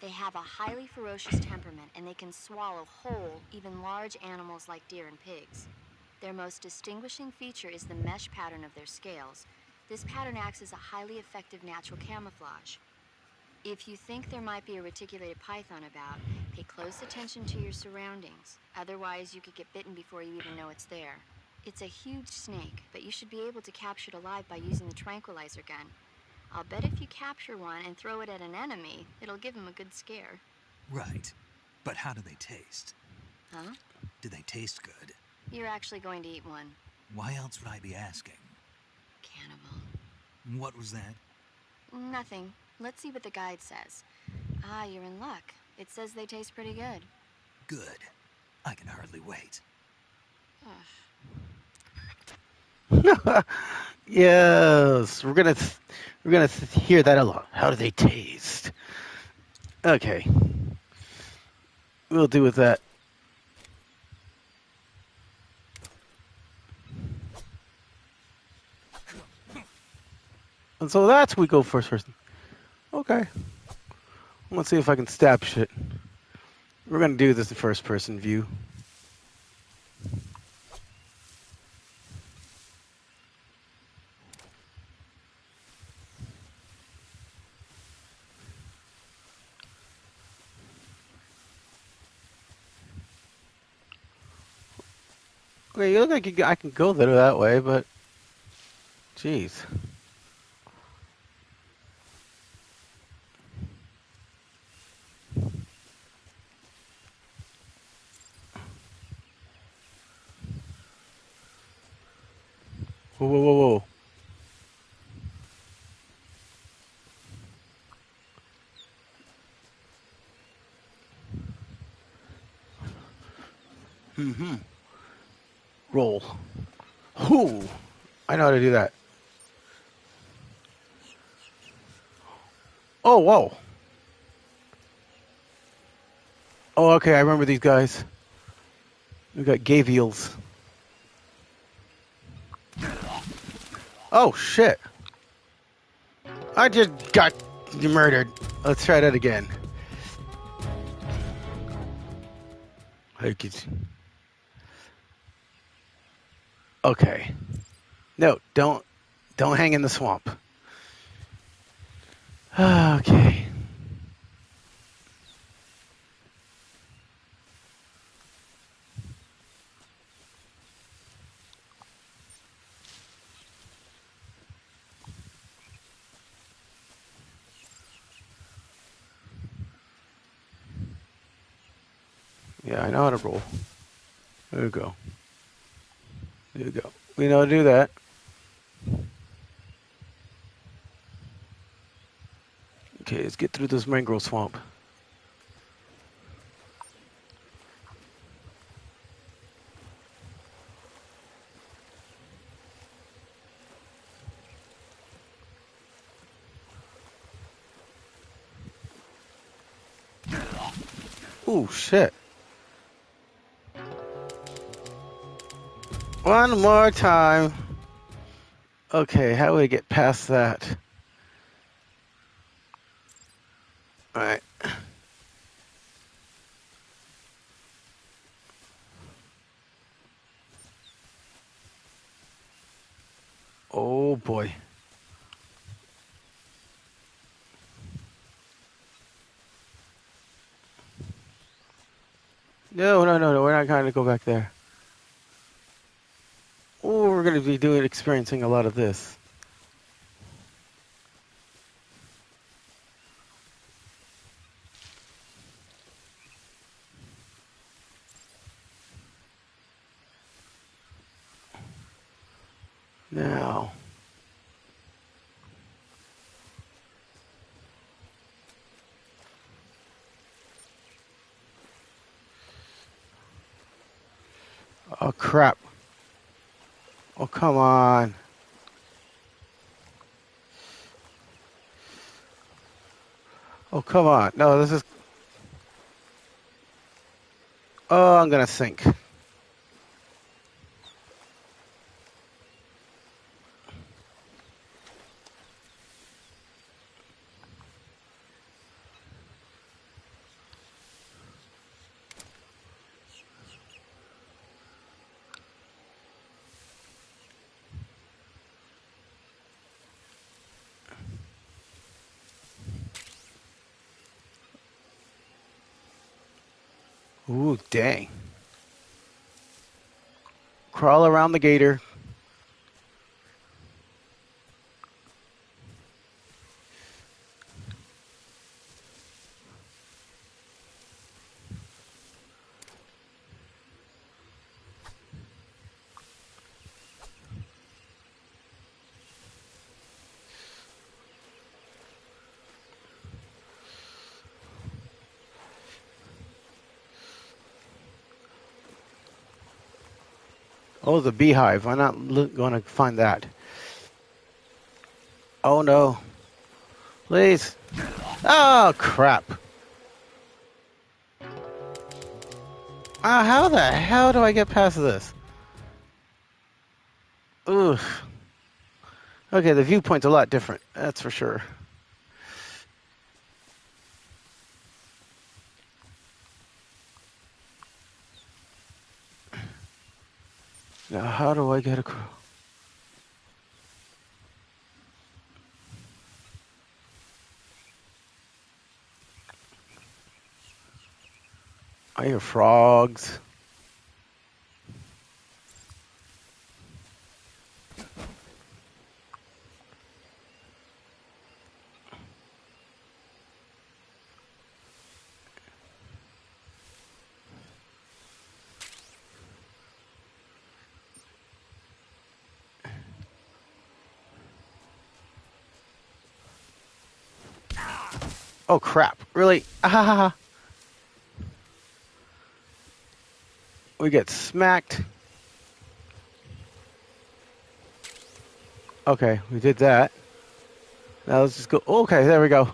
They have a highly ferocious temperament, and they can swallow whole, even large animals like deer and pigs. Their most distinguishing feature is the mesh pattern of their scales. This pattern acts as a highly effective natural camouflage. If you think there might be a reticulated python about, pay close attention to your surroundings. Otherwise, you could get bitten before you even know it's there. It's a huge snake, but you should be able to capture it alive by using the tranquilizer gun. I'll bet if you capture one and throw it at an enemy, it'll give him a good scare.
Right. But how do they taste?
Huh?
Do they taste good?
You're actually going to eat one.
Why else would I be asking?
Cannibal.
What was that?
Nothing. Let's see what the guide says. Ah, you're in luck. It says they taste pretty good.
Good. I can hardly wait.
Yes, we're gonna hear that a lot. How do they taste? Okay, we'll do with that. And so that's we go first person. Okay, let's see if I can stab shit. We're gonna do this in first person view. Okay, you look like I can go there that way, but jeez. Whoa, whoa, whoa, whoa. Mm-hmm. Roll. Whoo! I know how to do that. Oh, whoa. Oh, okay, I remember these guys. We got Gavials. Oh, shit. I just got murdered. Let's try that again. I could... Okay. No, don't hang in the swamp. Okay. Yeah, I know how to roll. There you go. There you go. We know how to do that. Okay, let's get through this mangrove swamp. Ooh, shit. One more time. Okay, how do we get past that? Alright. Oh, boy. No, no, no, no. We're not going to go back there. Oh, we're going to be experiencing a lot of this. Now. Oh, crap. Oh, come on. Oh, come on. No, this is... Oh, I'm going to sink. Ooh, dang. Crawl around the gator. Oh, the beehive. I'm not going to find that. Oh, no. Please. Oh, crap. How the hell do I get past this? Ugh. Okay, the viewpoint's a lot different. That's for sure. Now, how do I get across? I hear frogs. Oh, crap. Really? Ah, we get smacked. Okay, we did that. Now let's just go. Okay, there we go.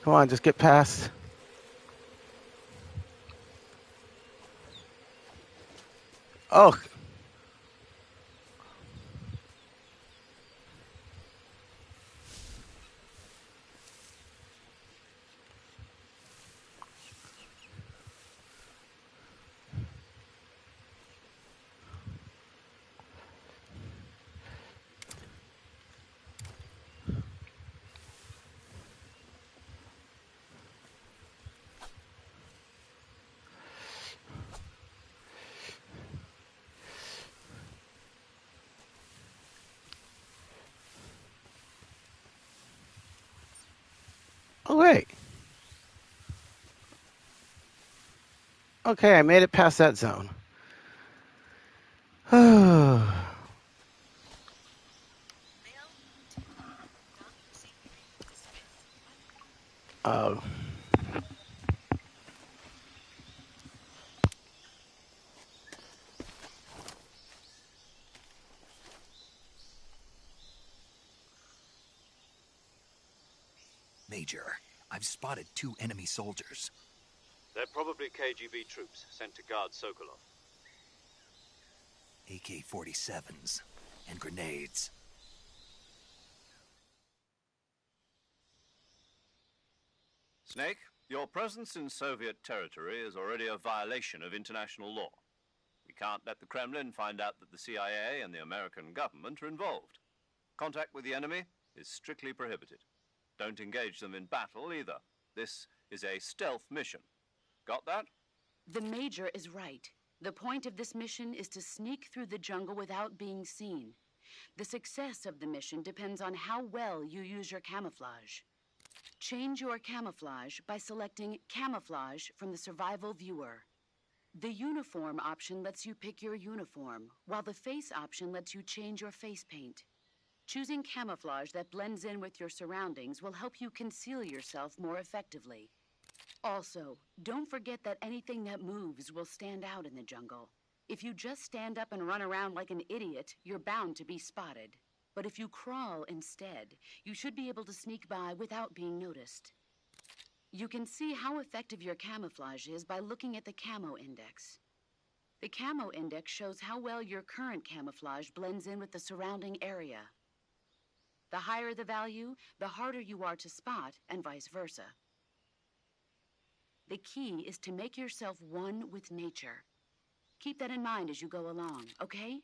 Come on, just get past. Oh, oh wait. Okay, I made it past that zone. Oh,
Major, I've spotted 2 enemy soldiers.
They're probably KGB troops sent to guard Sokolov.
AK-47s and grenades.
Snake, your presence in Soviet territory is already a violation of international law. We can't let the Kremlin find out that the CIA and the American government are involved. Contact with the enemy is strictly prohibited. Don't engage them in battle either. This is a stealth mission. Got that?
The Major is right. The point of this mission is to sneak through the jungle without being seen. The success of the mission depends on how well you use your camouflage. Change your camouflage by selecting Camouflage from the Survival Viewer. The Uniform option lets you pick your uniform, while the Face option lets you change your face paint. Choosing camouflage that blends in with your surroundings will help you conceal yourself more effectively. Also, don't forget that anything that moves will stand out in the jungle. If you just stand up and run around like an idiot, you're bound to be spotted. But if you crawl instead, you should be able to sneak by without being noticed. You can see how effective your camouflage is by looking at the Camo Index. The Camo Index shows how well your current camouflage blends in with the surrounding area. The higher the value, the harder you are to spot, and vice versa. The key is to make yourself one with nature. Keep that in mind as you go along, okay?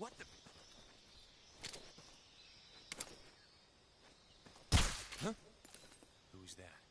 What the? Huh? Who's that?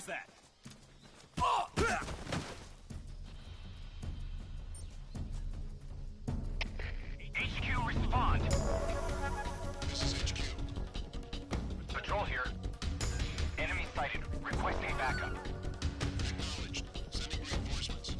that?
HQ, respond. This is HQ. Patrol here. Enemy sighted. Requesting backup. Acknowledged. Sending reinforcements.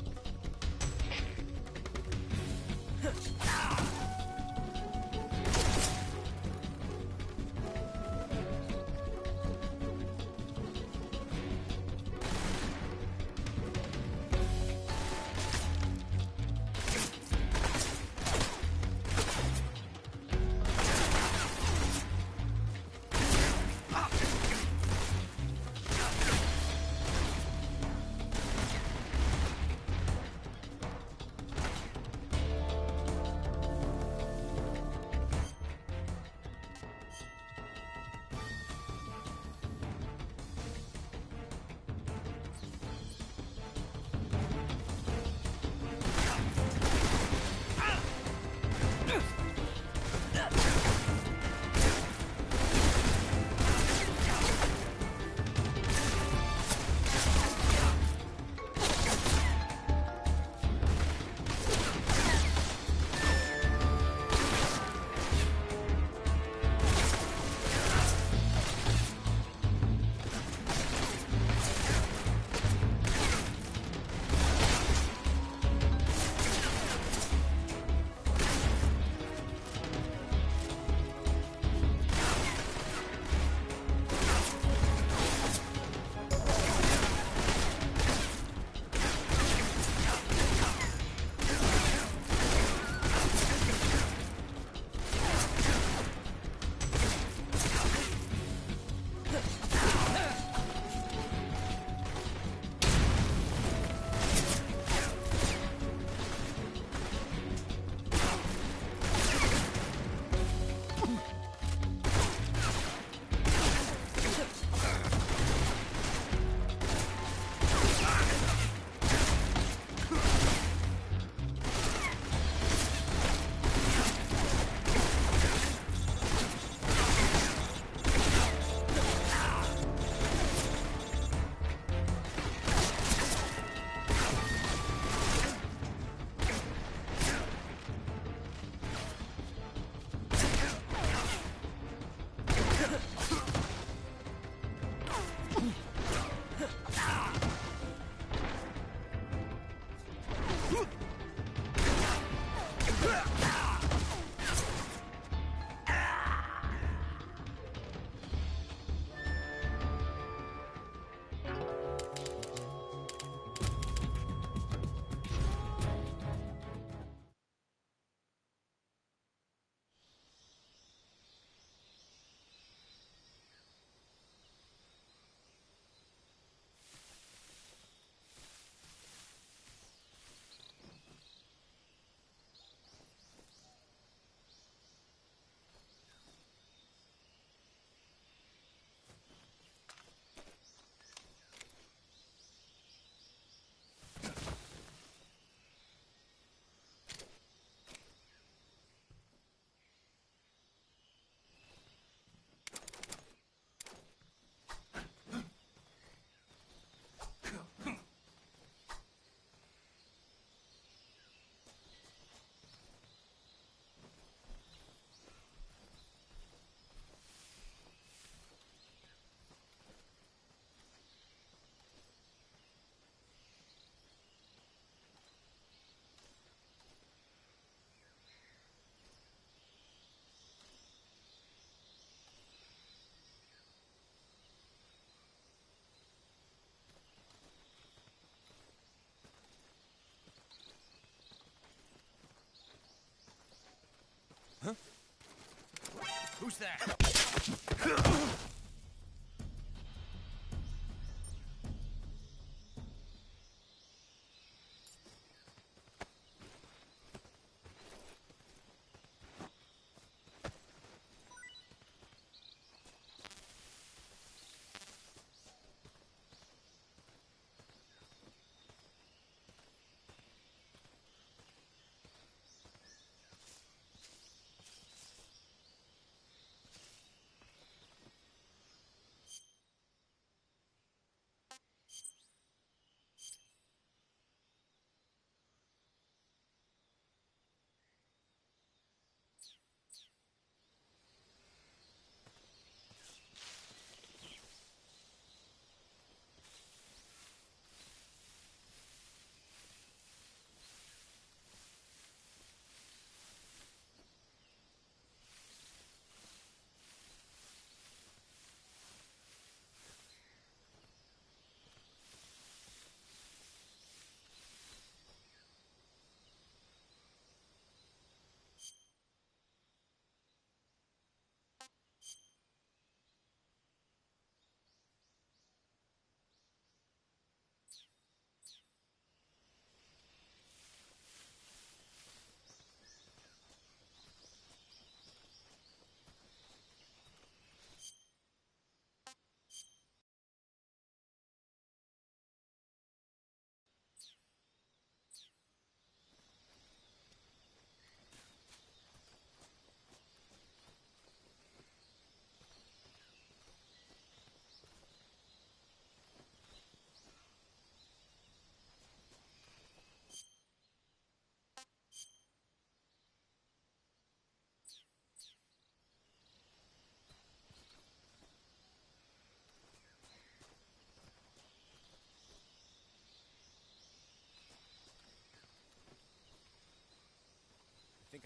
Who's that?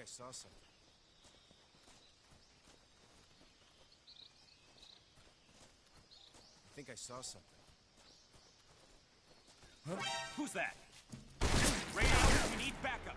I saw something. I think I saw something.
Huh? Who's that? Radio, we need backup.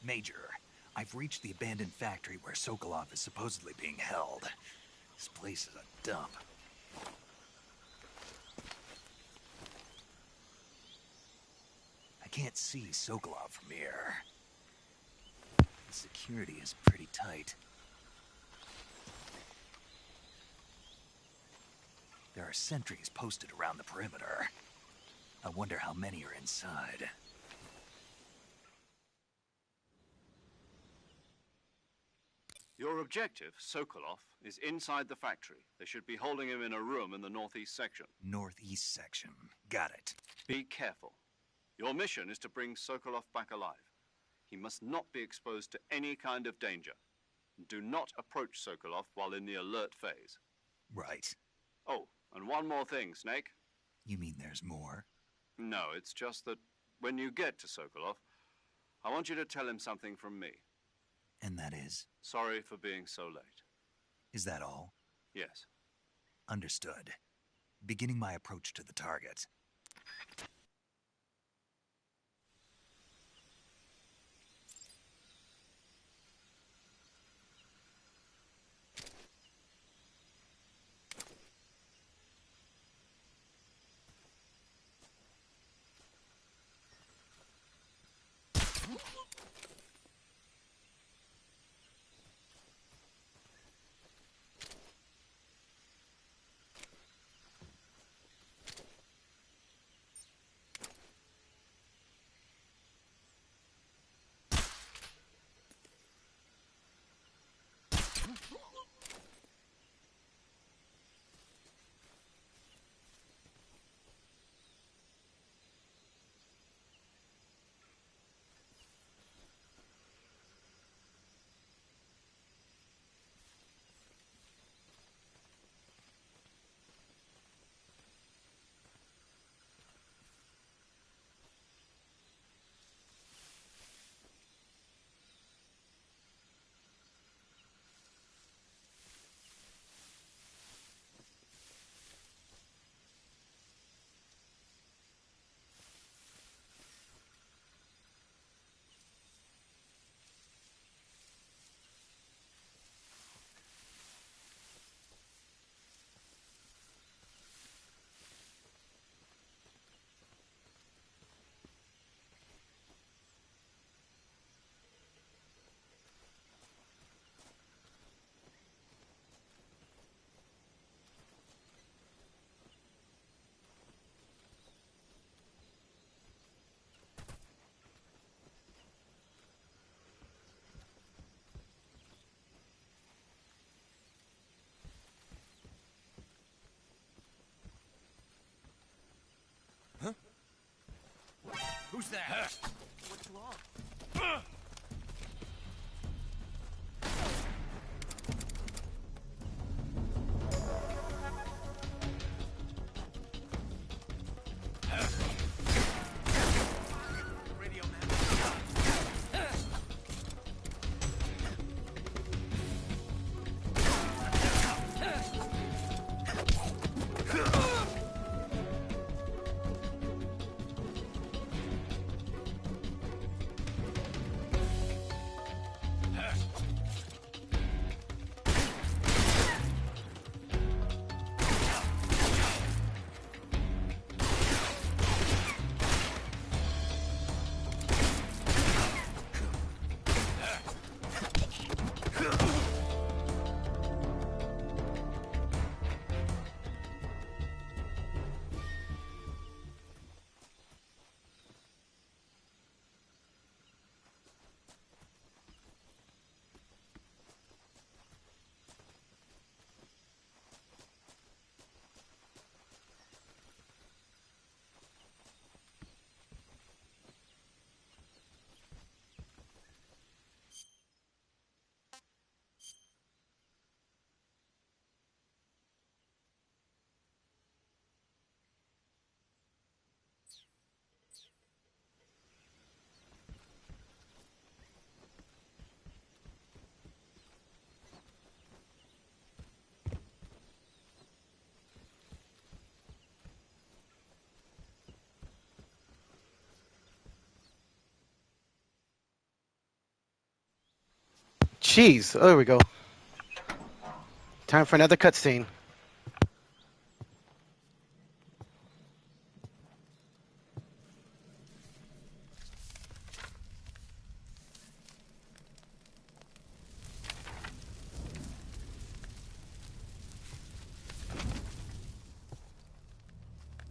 Major, I've reached the abandoned factory where Sokolov is supposedly being held. This place is a dump. I can't see Sokolov from here. The security is pretty tight. There are sentries posted around the perimeter. I wonder how many are inside.
Your objective, Sokolov, is inside the factory. They should be holding him in a room in the northeast section.
Northeast section. Got it.
Be careful. Your mission is to bring Sokolov back alive. He must not be exposed to any kind of danger. Do not approach Sokolov while in the alert phase.
Right.
Oh, and one more thing, Snake.
You mean there's more?
No, it's just that when you get to Sokolov, I want you to tell him something from me.
And that is?
Sorry for being so late.
Is that all?
Yes.
Understood. Beginning my approach to the target.
Who's that?
What's wrong?
Radio man.
jeez. Oh, there we go. Time for another cutscene.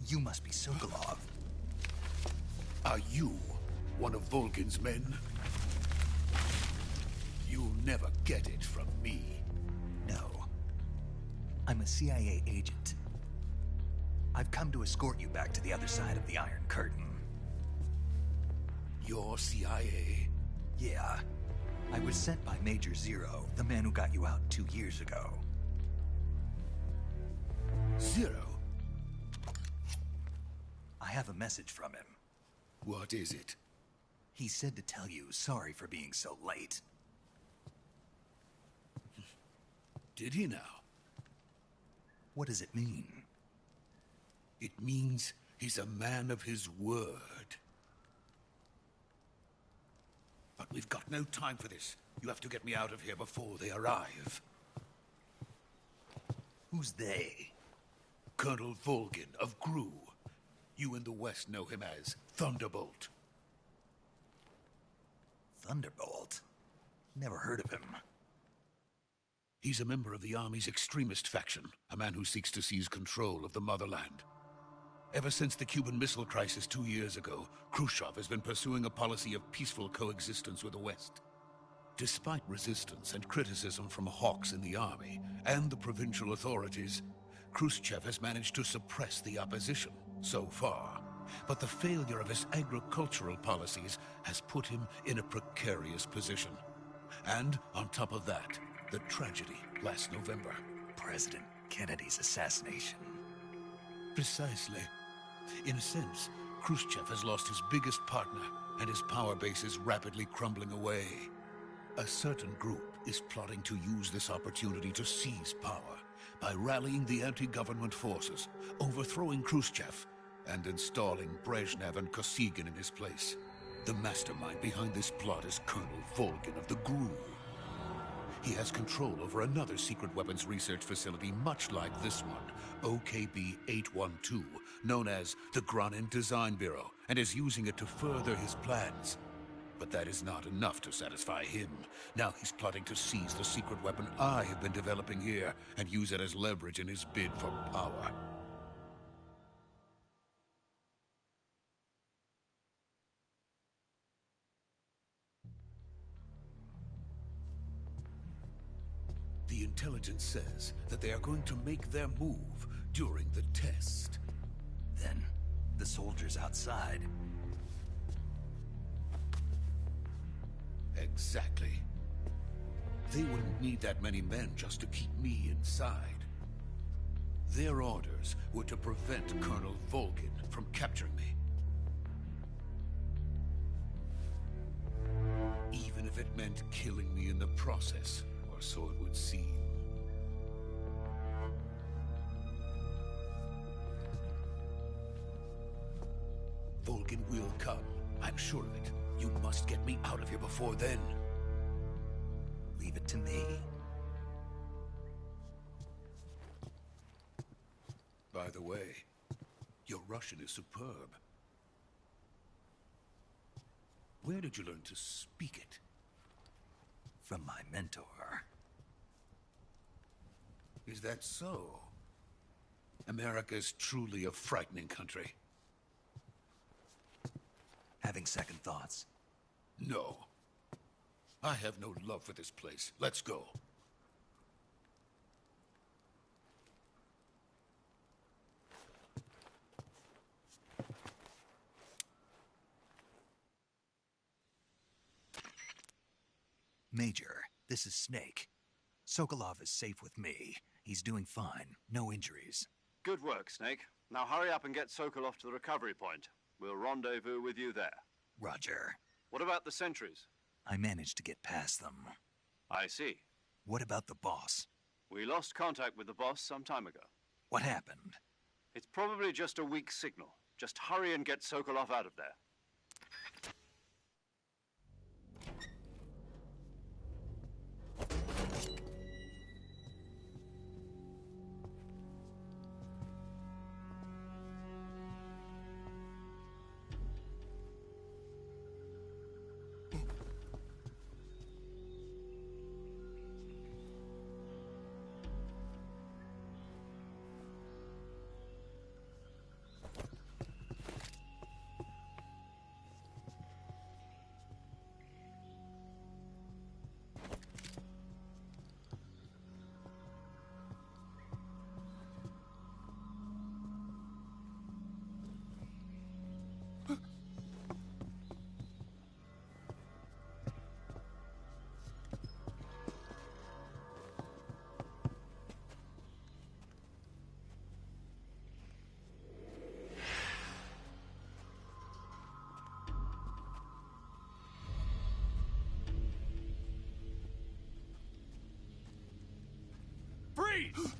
You must be Sokolov.
Are you one of Volgin's men? You'll never get it from me.
No. I'm a CIA agent. I've come to escort you back to the other side of the Iron Curtain.
You're CIA?
Yeah. I was sent by Major Zero, the man who got you out 2 years ago.
Zero?
I have a message from him.
What is it?
He said to tell you sorry for being so late.
Did he now?
What does it mean?
It means he's a man of his word. But we've got no time for this. You have to get me out of here before they arrive.
Who's they?
Colonel Volgin of Gru. You in the West know him as Thunderbolt.
Thunderbolt? Never heard of him.
He's a member of the Army's extremist faction, a man who seeks to seize control of the motherland. Ever since the Cuban Missile Crisis 2 years ago, Khrushchev has been pursuing a policy of peaceful coexistence with the West. Despite resistance and criticism from hawks in the army and the provincial authorities, Khrushchev has managed to suppress the opposition so far. But the failure of his agricultural policies has put him in a precarious position. And on top of that, the tragedy last November.
President Kennedy's assassination.
Precisely. In a sense, Khrushchev has lost his biggest partner, and his power base is rapidly crumbling away. A certain group is plotting to use this opportunity to seize power by rallying the anti-government forces, overthrowing Khrushchev, and installing Brezhnev and Kosygin in his place. The mastermind behind this plot is Colonel Volgin of the GRU. He has control over another secret weapons research facility much like this one, OKB-812, known as the Granin Design Bureau, and is using it to further his plans. But that is not enough to satisfy him. Now he's plotting to seize the secret weapon I have been developing here and use it as leverage in his bid for power. The intelligence says that they are going to make their move during the test.
Then, the soldiers outside.
Exactly. They wouldn't need that many men just to keep me inside. Their orders were to prevent Colonel Volgin from capturing me. Even if it meant killing me in the process, or so it would seem. Volgin will come. I'm sure of it. You must get me out of here before then.
Leave it to me.
By the way, your Russian is superb. Where did you learn to speak it?
From my mentor.
Is that so? America is truly a frightening country.
Having second thoughts?
No. I have no love for this place. Let's go.
Major, this is Snake. Sokolov is safe with me. He's doing fine. No injuries.
Good work, Snake. Now hurry up and get Sokolov to the recovery point. We'll rendezvous with you there.
Roger.
What about the sentries?
I managed to get past them.
I see.
What about the boss?
We lost contact with the boss some time ago.
What happened?
It's probably just a weak signal. Just hurry and get Sokolov out of there.
Freeze!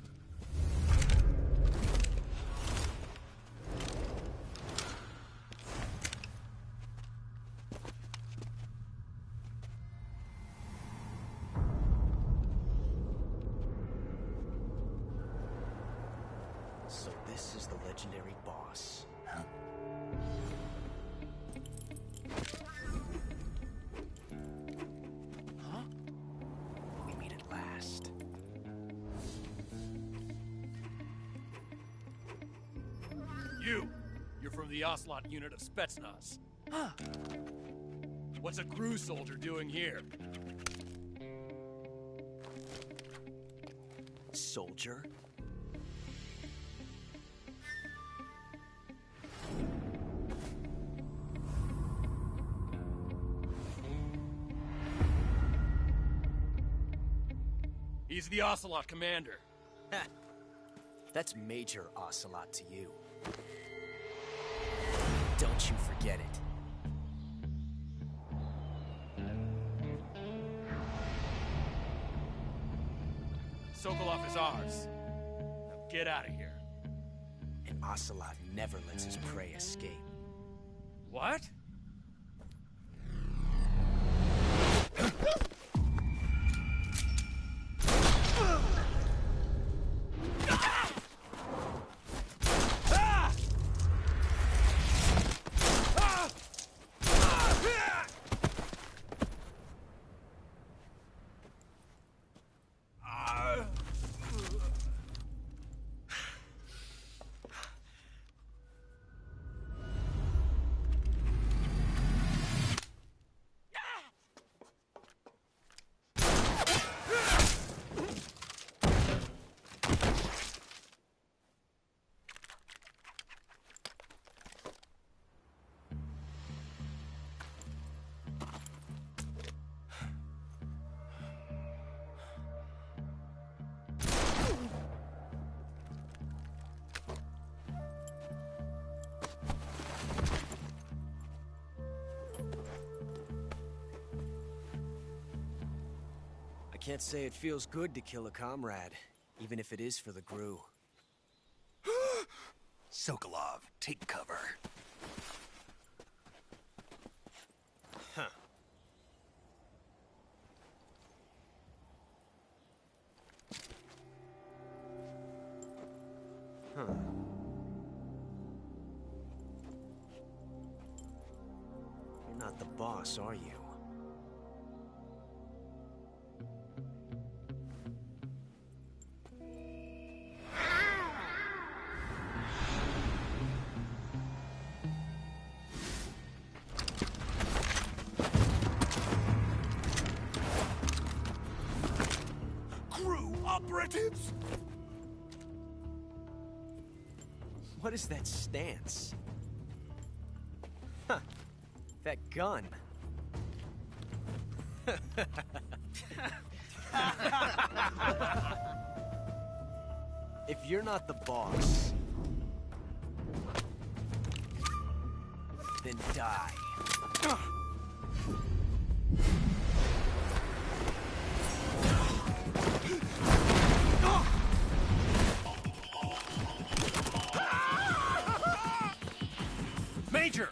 So this is the legendary boss. Huh? We meet at last.
You're from the Ocelot unit of Spetsnaz. Huh. What's a crew soldier doing here?
Soldier?
He's the Ocelot commander.
That's Major Ocelot to you. Don't you forget it.
Sokolov is ours. Now get out of here.
And Ocelot never lets his prey escape.
What?
I can't say it feels good to kill a comrade, even if it is for the GRU.
Sokolov, take cover.
Huh. Huh. You're not the boss, are you?
Operatives?
What is that stance? Huh. That gun. If you're not the boss, then die.
Major!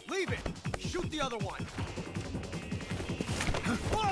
Leave it! Shoot the other one! Whoa!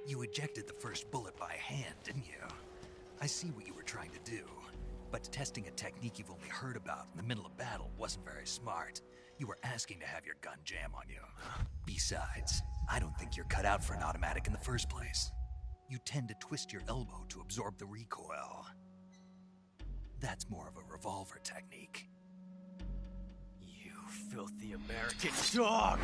You ejected the first bullet by hand, didn't you? I see what you were trying to do. But testing a technique you've only heard about in the middle of battle wasn't very smart. You were asking to have your gun jam on you. Besides, I don't think you're cut out for an automatic in the first place. You tend to twist your elbow to absorb the recoil. That's more of a revolver technique.
You filthy American dog!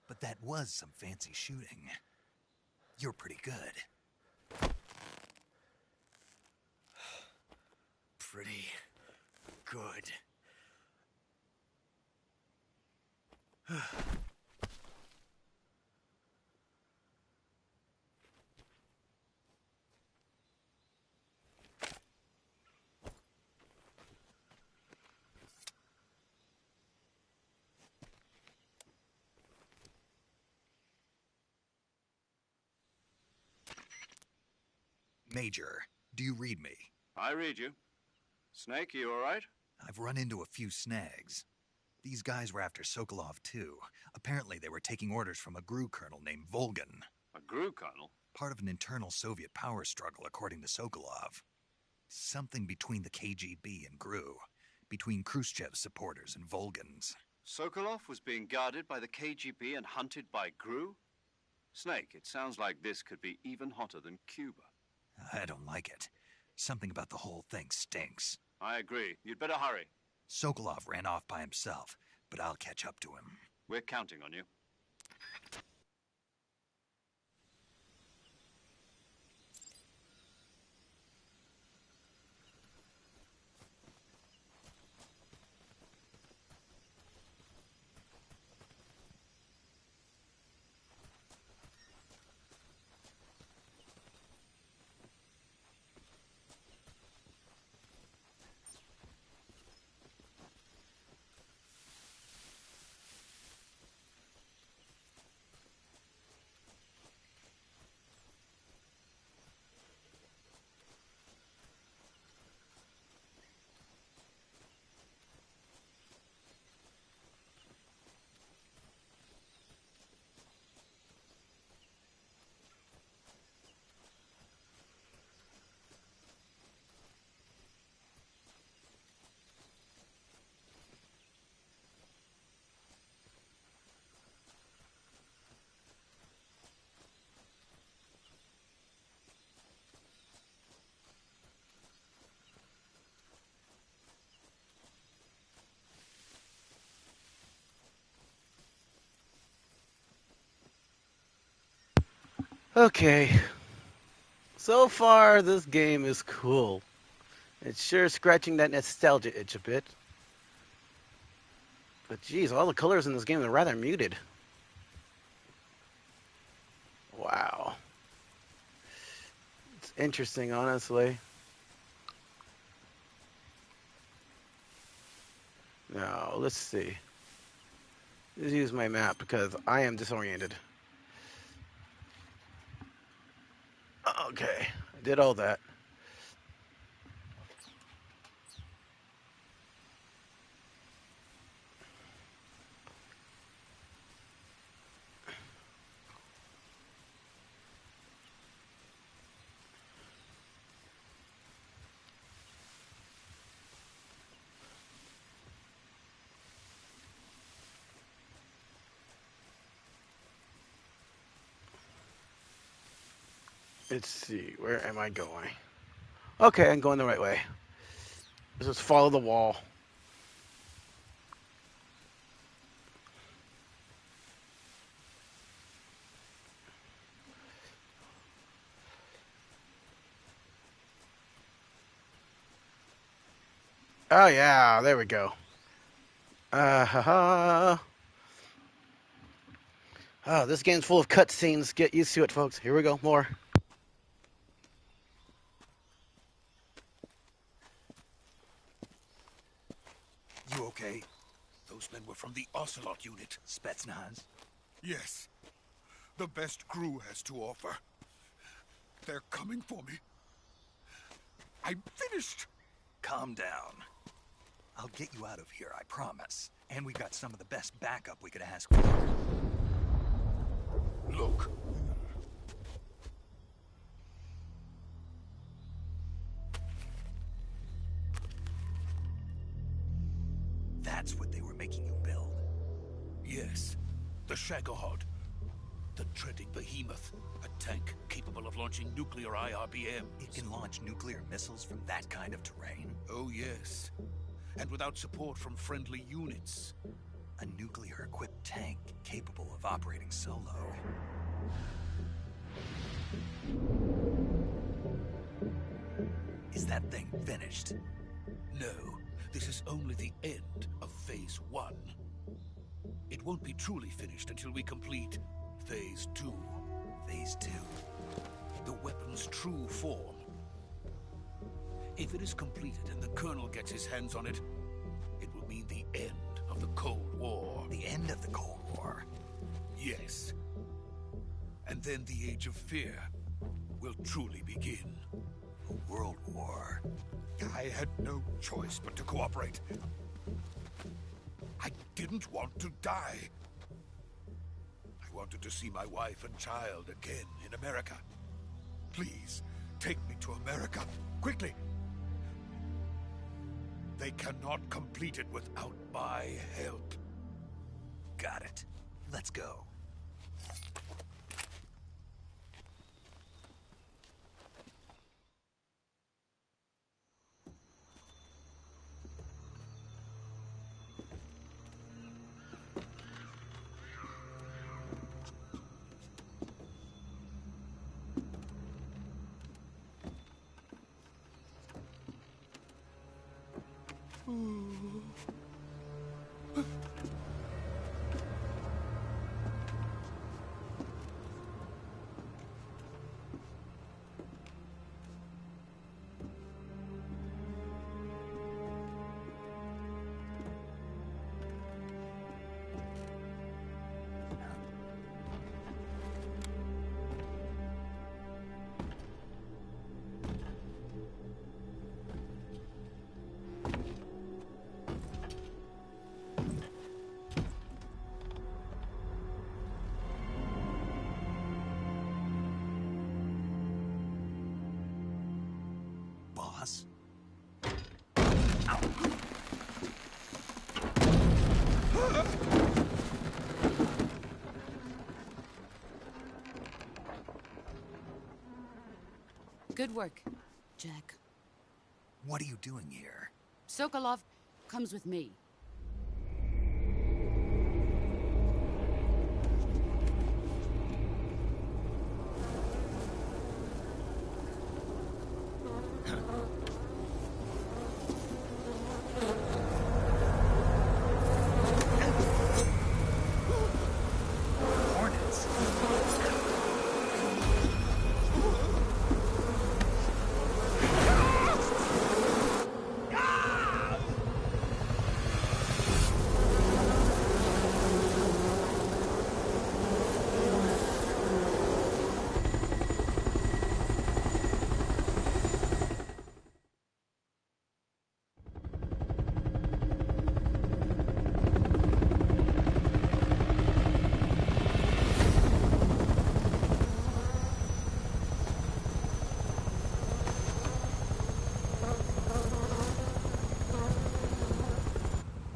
But that was some fancy shooting. You're pretty good.
Pretty good.
Major, do you read me?
I read you. Snake, you all right?
I've run into a few snags. These guys were after Sokolov, too. Apparently they were taking orders from a GRU colonel named Volgan.
A GRU colonel?
Part of an internal Soviet power struggle, according to Sokolov. Something between the KGB and GRU. Between Khrushchev's supporters and Volgan's.
Sokolov was being guarded by the KGB and hunted by GRU? Snake, it sounds like this could be even hotter than Cuba.
I don't like it. Something about the whole thing stinks.
I agree. You'd better hurry.
Sokolov ran off by himself, but I'll catch up to him.
We're counting on you.
Okay. So far, this game is cool. It's sure scratching that nostalgia itch a bit. But geez, all the colors in this game are rather muted. Wow. It's interesting, honestly. Now, let's see. Let's use my map because I am disoriented. Okay, I did all that. Let's see, where am I going? Okay, I'm going the right way. Let's just follow the wall. Oh yeah, there we go. Ha ha. Oh, this game's full of cutscenes. Get used to it, folks. Here we go, more.
You okay? Those men were from the Ocelot unit.
Spetsnaz?
Yes. The best crew has to offer. They're coming for me. I'm finished.
Calm down. I'll get you out of here, I promise. And we got some of the best backup we could ask for.
Look.
That's what they were making you build?
Yes. The Shagohod. The dreaded behemoth. A tank capable of launching nuclear IRBM.
It can launch nuclear missiles from that kind of terrain?
Oh, yes. And without support from friendly units.
A nuclear-equipped tank capable of operating solo. Is that thing finished?
No. This is only the end of Phase 1. It won't be truly finished until we complete Phase 2.
Phase 2?
The weapon's true form. If it is completed and the Colonel gets his hands on it, it will mean the end of the Cold War.
The end of the Cold War?
Yes. And then the Age of Fear will truly begin.
A world war?
I had no choice but to cooperate. I didn't want to die. I wanted to see my wife and child again in America. Please, take me to America, quickly. They cannot complete it without my help.
Got it. Let's go. Boss? Ow.
Good work, Jack.
What are you doing here?
Sokolov comes with me.
Hornets?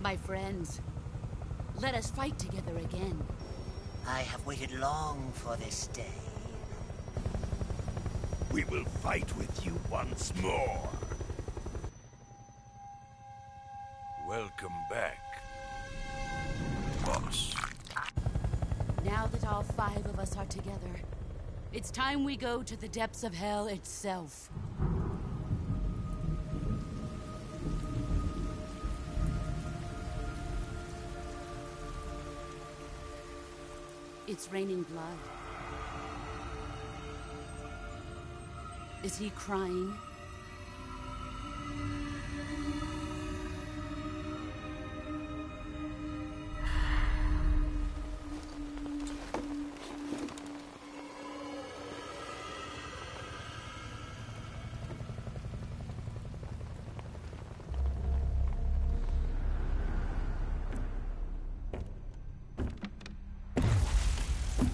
My friends, let us fight together again.
I have waited long for this day. We will fight with you once more. Welcome back, boss.
Now that all 5 of us are together, it's time we go to the depths of hell itself. It's raining blood. Is he crying?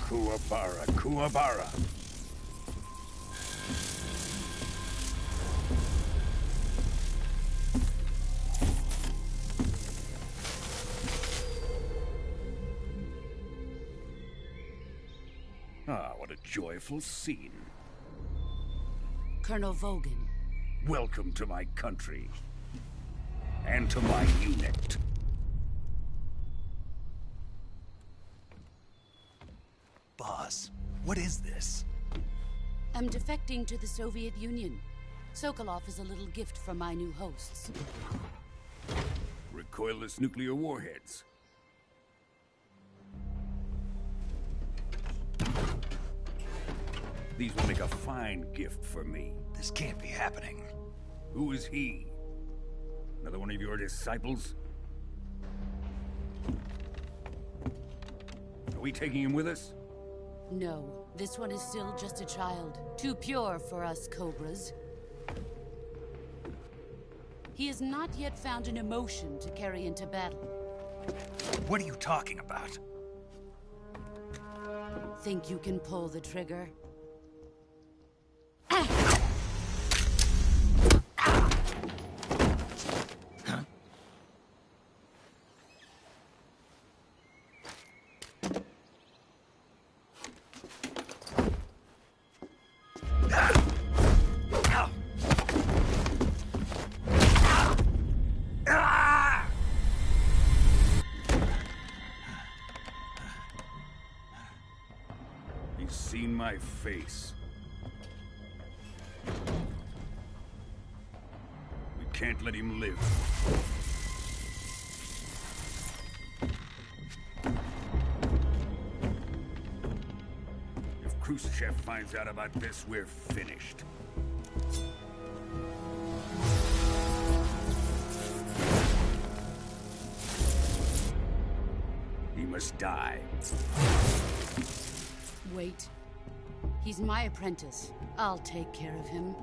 Kuwabara, Kuwabara. Ah, what a joyful scene.
Colonel Vogan.
Welcome to my country. And to my unit.
Boss, what is this?
I'm defecting to the Soviet Union. Sokolov is a little gift from my new hosts.
Recoilless nuclear warheads. These will make a fine gift for me.
This can't be happening.
Who is he? Another one of your disciples? Are we taking him with us?
No, this one is still just a child. Too pure for us Cobras. He has not yet found an emotion to carry into battle.
What are you talking about?
Think you can pull the trigger?
He's seen my face. We can't let him live. If Khrushchev finds out about this, we're finished. He must die.
Wait. He's my apprentice. I'll take care of him.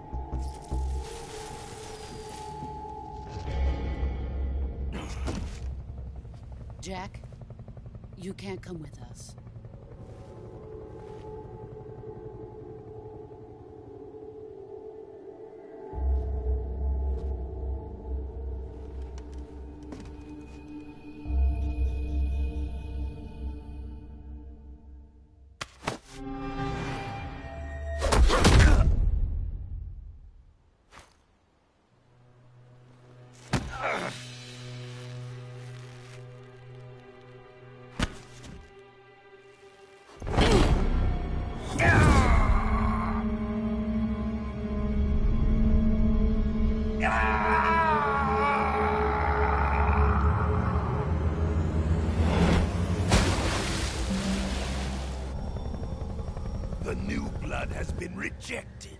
Jack, you can't come with us.
The new blood has been rejected.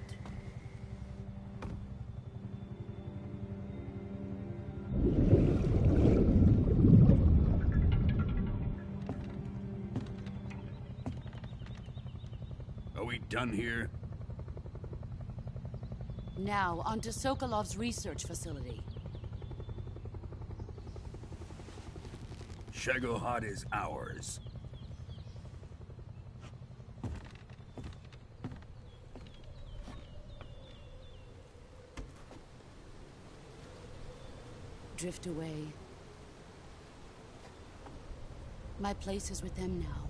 Are we done here?
Now, onto Sokolov's research facility.
Shagohod is ours.
Drift away. My place is with them now.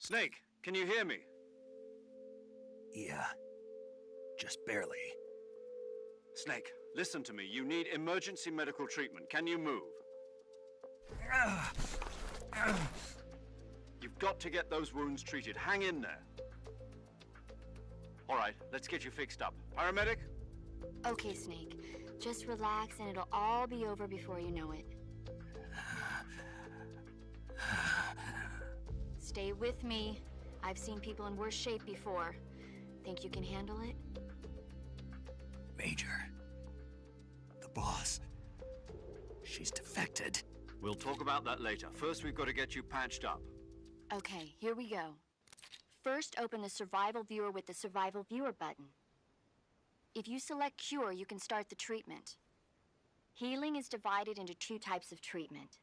Snake, can you hear me?
Yeah, just barely.
Snake, listen to me. You need emergency medical treatment. Can you move? You've got to get those wounds treated. Hang in there. All right, let's get you fixed up. Paramedic?
Okay, Snake. Just relax and it'll all be over before you know it. Stay with me. I've seen people in worse shape before. Think you can handle it?
Major. The boss. She's defected.
We'll talk about that later. First, we've got to get you patched up.
Okay, here we go. First, open the Survival Viewer with the Survival Viewer button. If you select Cure, you can start the treatment. Healing is divided into two types of treatment: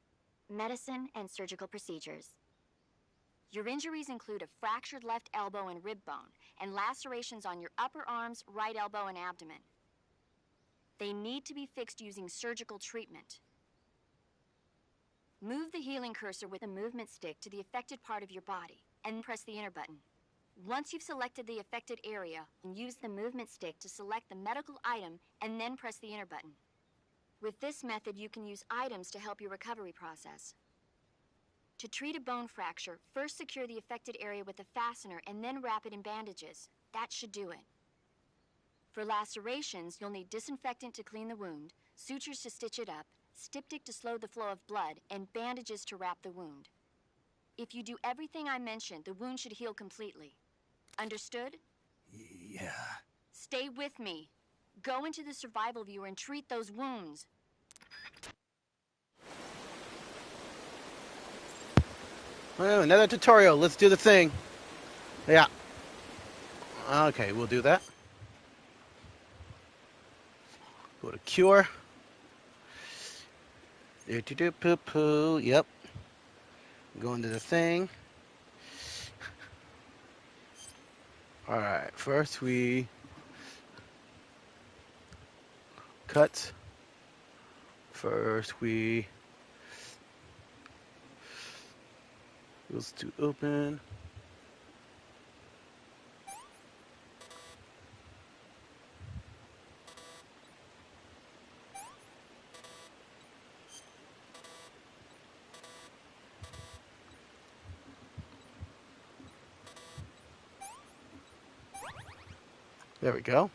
medicine and surgical procedures. Your injuries include a fractured left elbow and rib bone, and lacerations on your upper arms, right elbow, and abdomen. They need to be fixed using surgical treatment. Move the healing cursor with a movement stick to the affected part of your body, and press the enter button. Once you've selected the affected area, use the movement stick to select the medical item, and then press the enter button. With this method, you can use items to help your recovery process. To treat a bone fracture, first secure the affected area with a fastener and then wrap it in bandages. That should do it. For lacerations, you'll need disinfectant to clean the wound, sutures to stitch it up, styptic to slow the flow of blood, and bandages to wrap the wound. If you do everything I mentioned, the wound should heal completely. Understood?
Yeah.
Stay with me. Go into the Survival Viewer and treat those wounds.
Well, another tutorial. Let's do the thing. Yeah. Okay, we'll do that. Go to Cure. Poo-poo. Yep. Go into the thing. All right. First, we cut. First, we goes to open. There we go.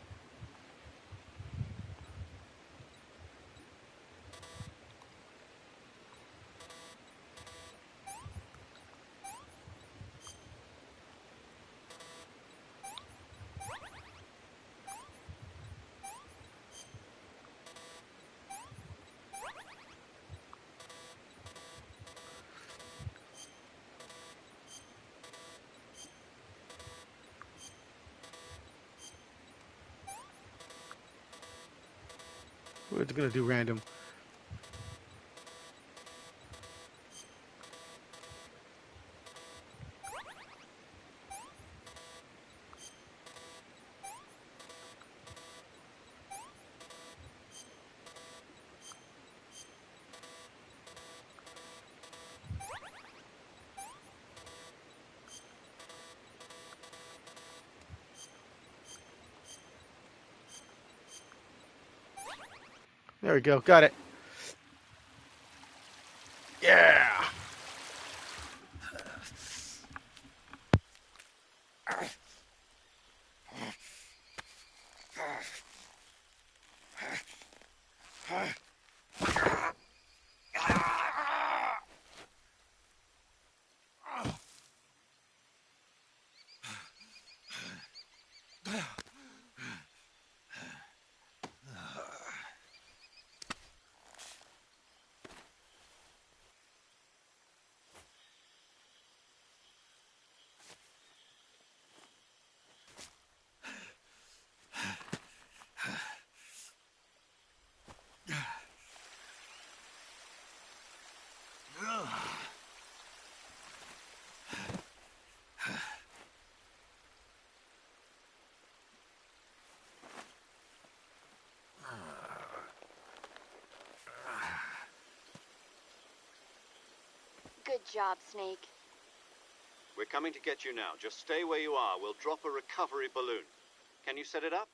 We're just gonna do random. There we go. Got it. Yeah.
Good job, Snake.
We're coming to get you now. Just stay where you are. We'll drop a recovery balloon. Can you set it up?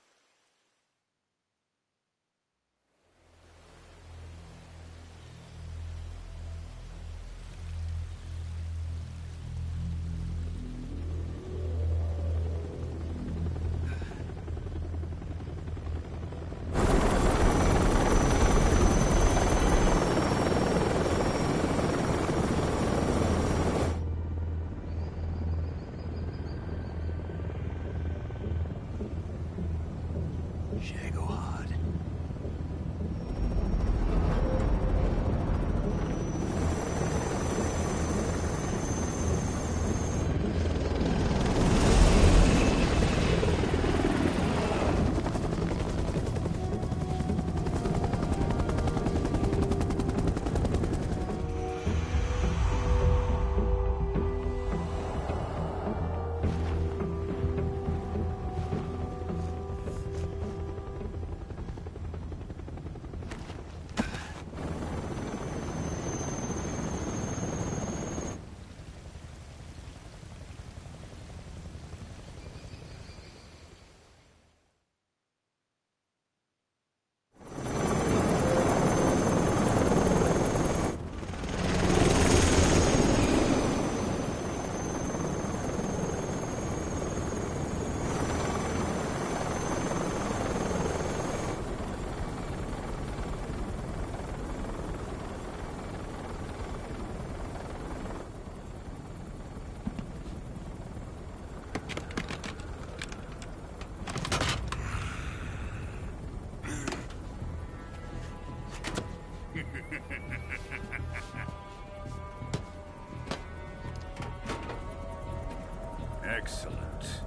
Excellent.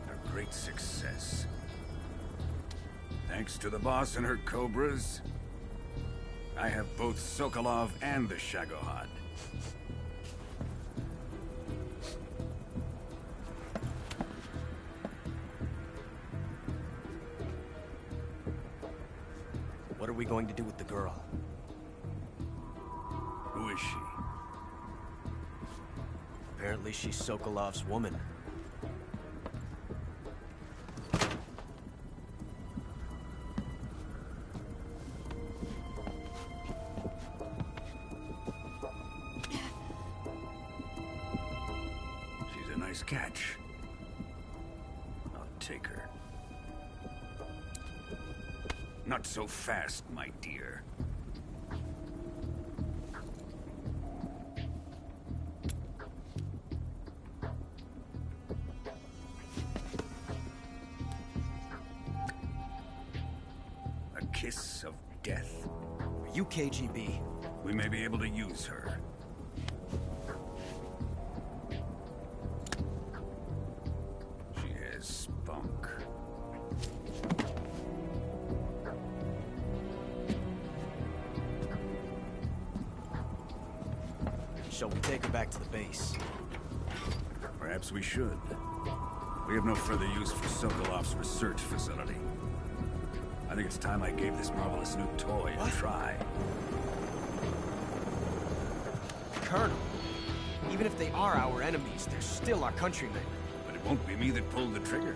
A great success. Thanks to the boss and her cobras, I have both Sokolov and the Shagohod.
What are we going to do with the girl?
Who is she?
Apparently she's Sokolov's woman.
She's a nice catch. I'll take her. Not so fast, my dear. A kiss of death?
Are you KGB?
We may be able to use her. She has spunk.
Shall we take her back to the base?
Perhaps we should. We have no further use for Sokolov's research facility. I think it's time I gave this marvelous new toy a try.
Colonel, even if they are our enemies, they're still our countrymen.
But it won't be me that pulled the trigger.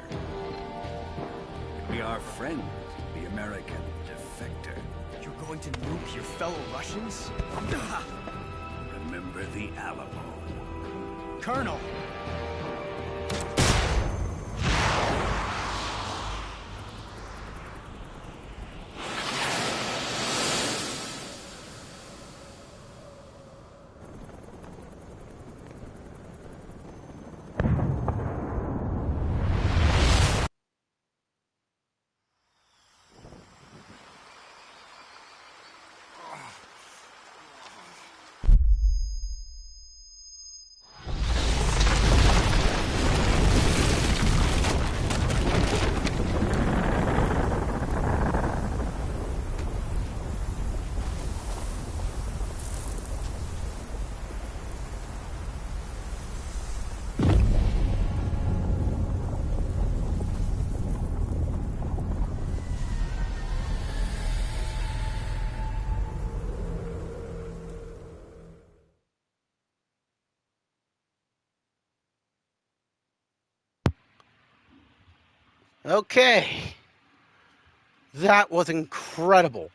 It'll be our friend, the American defector.
You're going to nuke your fellow Russians?
Remember the Alamo.
Colonel!
Okay. That was incredible.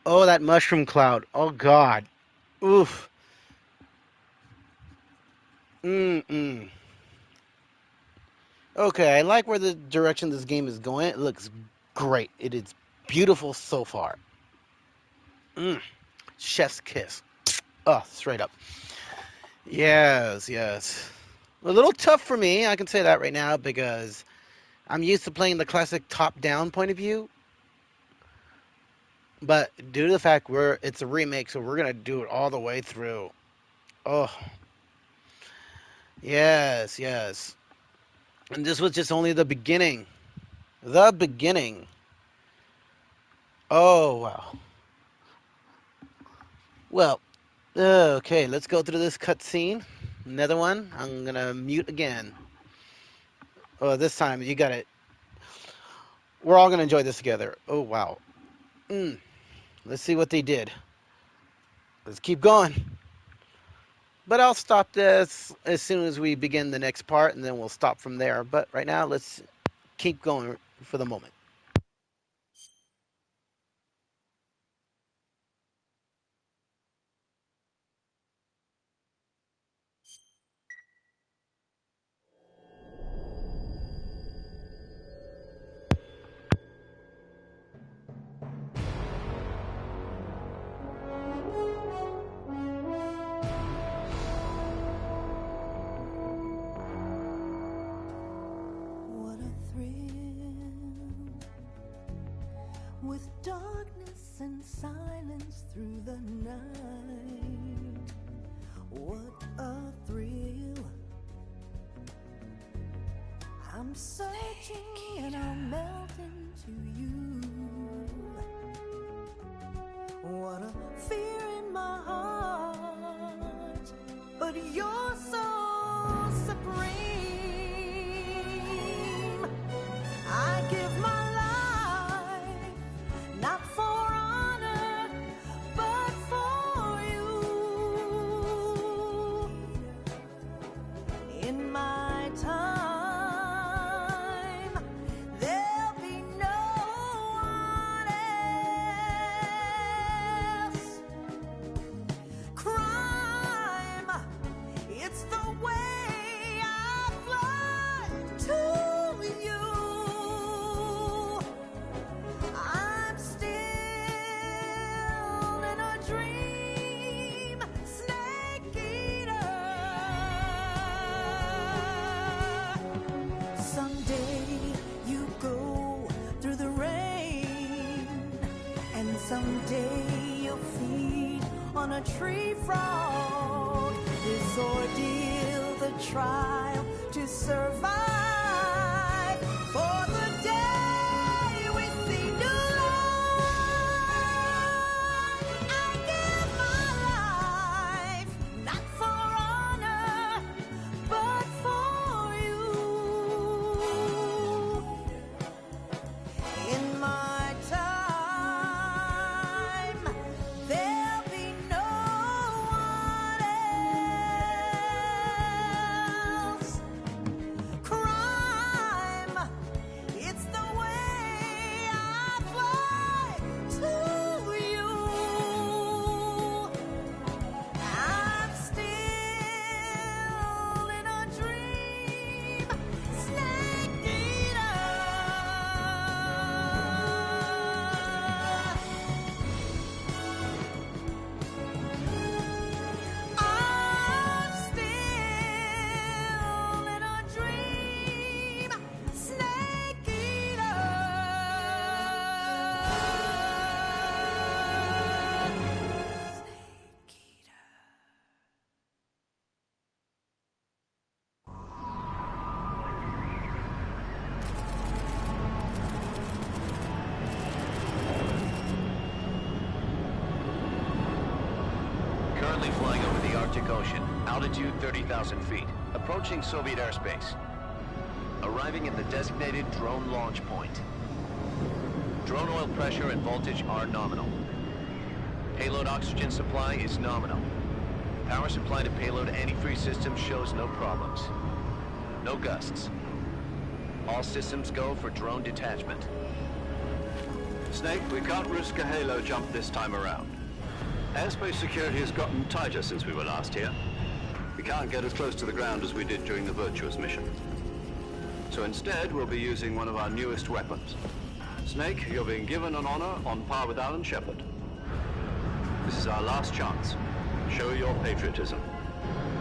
Oh, that mushroom cloud. Oh, God. Oof. Mm-mm. Okay, I like where the direction this game is going. It looks great. It is beautiful so far. Mm. Chef's kiss. Oh, straight up. Yes, yes. A little tough for me, I can say that right now, because I'm used to playing the classic top-down point of view. But due to the fact it's a remake, so we're gonna do it all the way through. Oh, yes, yes. And this was just only the beginning. The beginning. Oh, wow. Well, okay, let's go through this cutscene. Another one. I'm gonna mute again. Oh, this time you got it. We're all gonna enjoy this together. Oh, wow. Mm. Let's see what they did. Let's keep going. But I'll stop this as soon as we begin the next part, and then we'll stop from there. But right now, let's keep going for the moment.
What a thrill, with darkness and silence through the night. What a thrill. I'm searching and I'll melt into you. What a fear in my heart, but you're so supreme. I give my life, not for honor, but for you. In my time, there'll be no one else. Crime, it's the way I fly to you. I'm still in a dream, snake eater. Someday you go through the rain, and someday you'll feed on a tree frog. This ordeal, the trial to survive, for the day we see new life. I give my life, not for honor, but for you. In my time, there'll be no one else. Crime, it's the way I fly to you. I'm still in a dream, snake eater. I'm still in a dream, snake eater. Snake eater.
Currently flying over the Arctic Ocean, altitude 30,000 feet, approaching Soviet airspace. Arriving at the designated drone launch point. Drone oil pressure and voltage are nominal. Payload oxygen supply is nominal. Power supply to payload antifreeze system shows no problems. No gusts. All systems go for drone detachment.
Snake, we can't risk a halo jump this time around. Airspace security has gotten tighter since we were last here. We can't get as close to the ground as we did during the Virtuous mission. So instead, we'll be using one of our newest weapons. Snake, you're being given an honor on par with Alan Shepard. This is our last chance. Show your patriotism.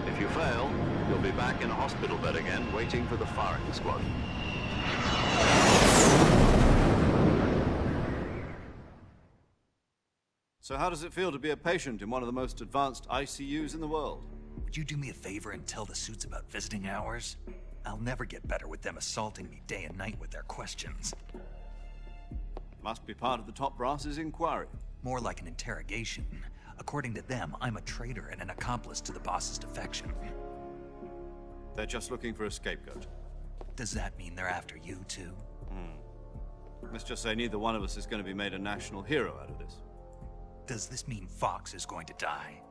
If you fail, you'll be back in a hospital bed again, waiting for the firing squad. So how does it feel to be a patient in one of the most advanced ICUs in the world?
Would you do me a favor and tell the suits about visiting hours? I'll never get better with them assaulting me day and night with their questions.
Must be part of the top brass's inquiry.
More like an interrogation. According to them, I'm a traitor and an accomplice to the boss's defection.
They're just looking for a scapegoat.
Does that mean they're after you, too?
Let's just say neither one of us is going to be made a national hero out of this.
Does this mean Fox is going to die?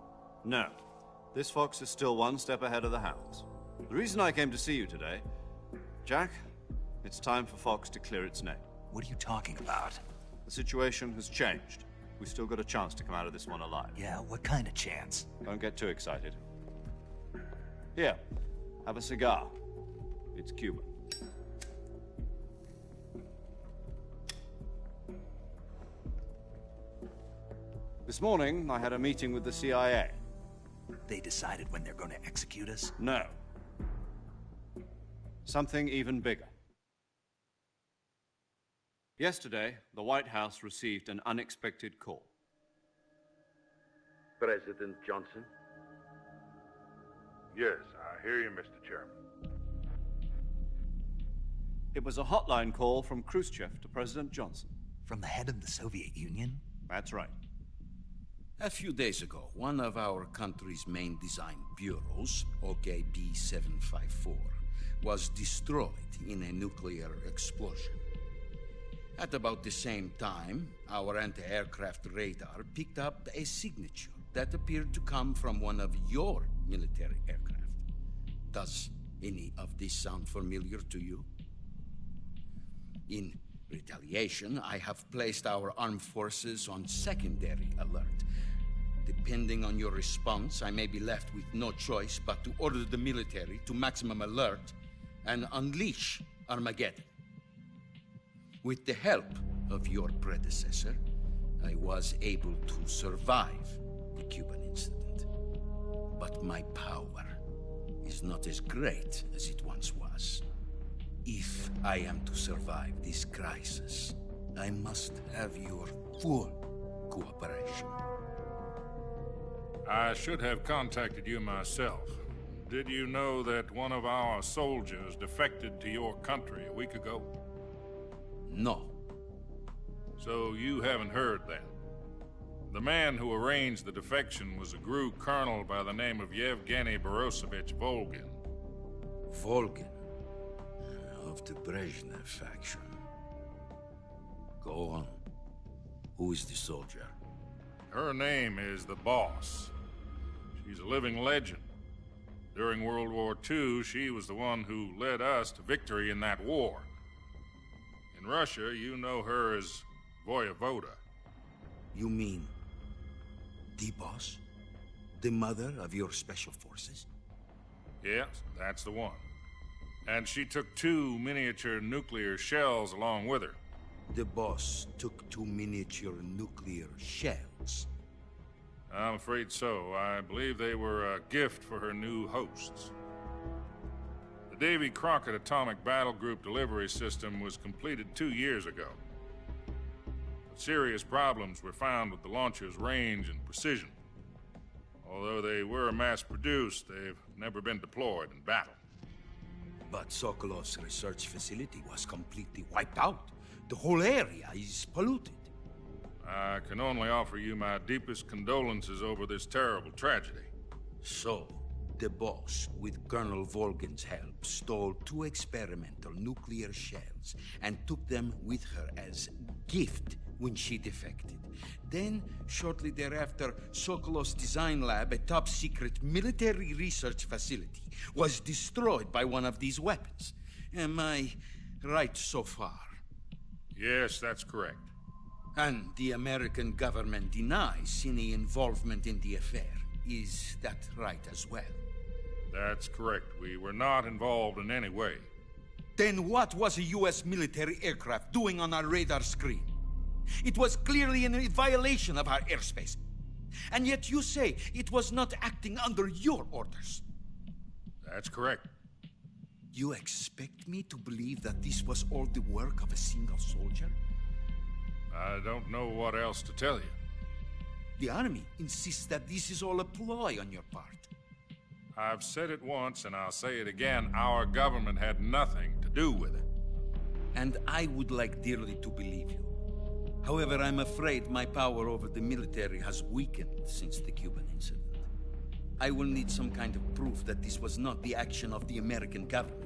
No. This fox is still one step ahead of the hounds. The reason I came to see you today, Jack, it's time for Fox to clear its name.
What are you talking about?
The situation has changed. We've still got a chance to come out of this one alive.
Yeah, what kind of chance?
Don't get too excited. Here, have a cigar. It's Cuban. This morning, I had a meeting with the CIA.
They decided when they're going to execute us?
No. Something even bigger. Yesterday, the White House received an unexpected call.
President Johnson?
Yes, I hear you, Mr. Chairman.
It was a hotline call from Khrushchev to President Johnson.
From the head of the Soviet Union?
That's right.
A few days ago, one of our country's main design bureaus, OKB 754, was destroyed in a nuclear explosion. At about the same time, our anti-aircraft radar picked up a signature that appeared to come from one of your military aircraft. Does any of this sound familiar to you? In retaliation, I have placed our armed forces on secondary alert. Depending on your response, I may be left with no choice but to order the military to maximum alert and unleash Armageddon. With the help of your predecessor, I was able to survive the Cuban incident. But my power is not as great as it once was. If I am to survive this crisis, I must have your full cooperation.
I should have contacted you myself. Did you know that one of our soldiers defected to your country a week ago?
No.
So you haven't heard then. The man who arranged the defection was a GRU colonel by the name of Yevgeny Borosovich Volgin.
Volgin? Of the Brezhnev faction. Go on. Who is the soldier?
Her name is the Boss. She's a living legend. During World War II, she was the one who led us to victory in that war. In Russia, you know her as Voyevoda.
You mean the Boss? The mother of your special forces?
Yes, that's the one. And she took 2 miniature nuclear shells along with her.
The Boss took 2 miniature nuclear shells?
I'm afraid so. I believe they were a gift for her new hosts. The Davy Crockett Atomic Battle Group delivery system was completed 2 years ago. But serious problems were found with the launcher's range and precision. Although they were mass-produced, they've never been deployed in battle.
But Sokolov's research facility was completely wiped out. The whole area is polluted.
I can only offer you my deepest condolences over this terrible tragedy.
So, the Boss, with Colonel Volgin's help, stole 2 experimental nuclear shells and took them with her as gift when she defected. Then, shortly thereafter, Sokolov's design lab, a top-secret military research facility, was destroyed by one of these weapons. And my Right so far.
Yes, that's correct.
And the American government denies any involvement in the affair. Is that right as well?
That's correct. We were not involved in any way.
Then what was a U.S. military aircraft doing on our radar screen? It was clearly in violation of our airspace. And yet you say it was not acting under your orders.
That's correct.
You expect me to believe that this was all the work of a single soldier?
I don't know what else to tell you.
The Army insists that this is all a ploy on your part.
I've said it once, and I'll say it again. Our government had nothing to do with it.
And I would like dearly to believe you. However, I'm afraid my power over the military has weakened since the Cuban incident. I will need some kind of proof that this was not the action of the American government.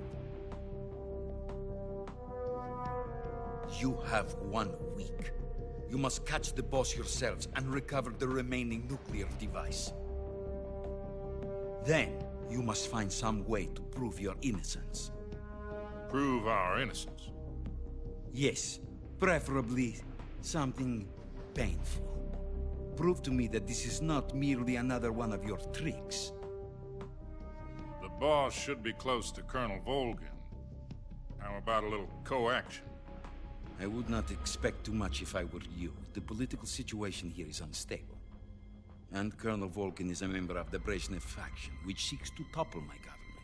You have 1 week. You must catch the boss yourselves and recover the remaining nuclear device. Then, you must find some way to prove your innocence.
Prove our innocence?
Yes, preferably something painful. Prove to me that this is not merely another one of your tricks.
The boss should be close to Colonel Volgin. How about a little co-action?
I would not expect too much if I were you. The political situation here is unstable. And Colonel Volgin is a member of the Brezhnev faction, which seeks to topple my government.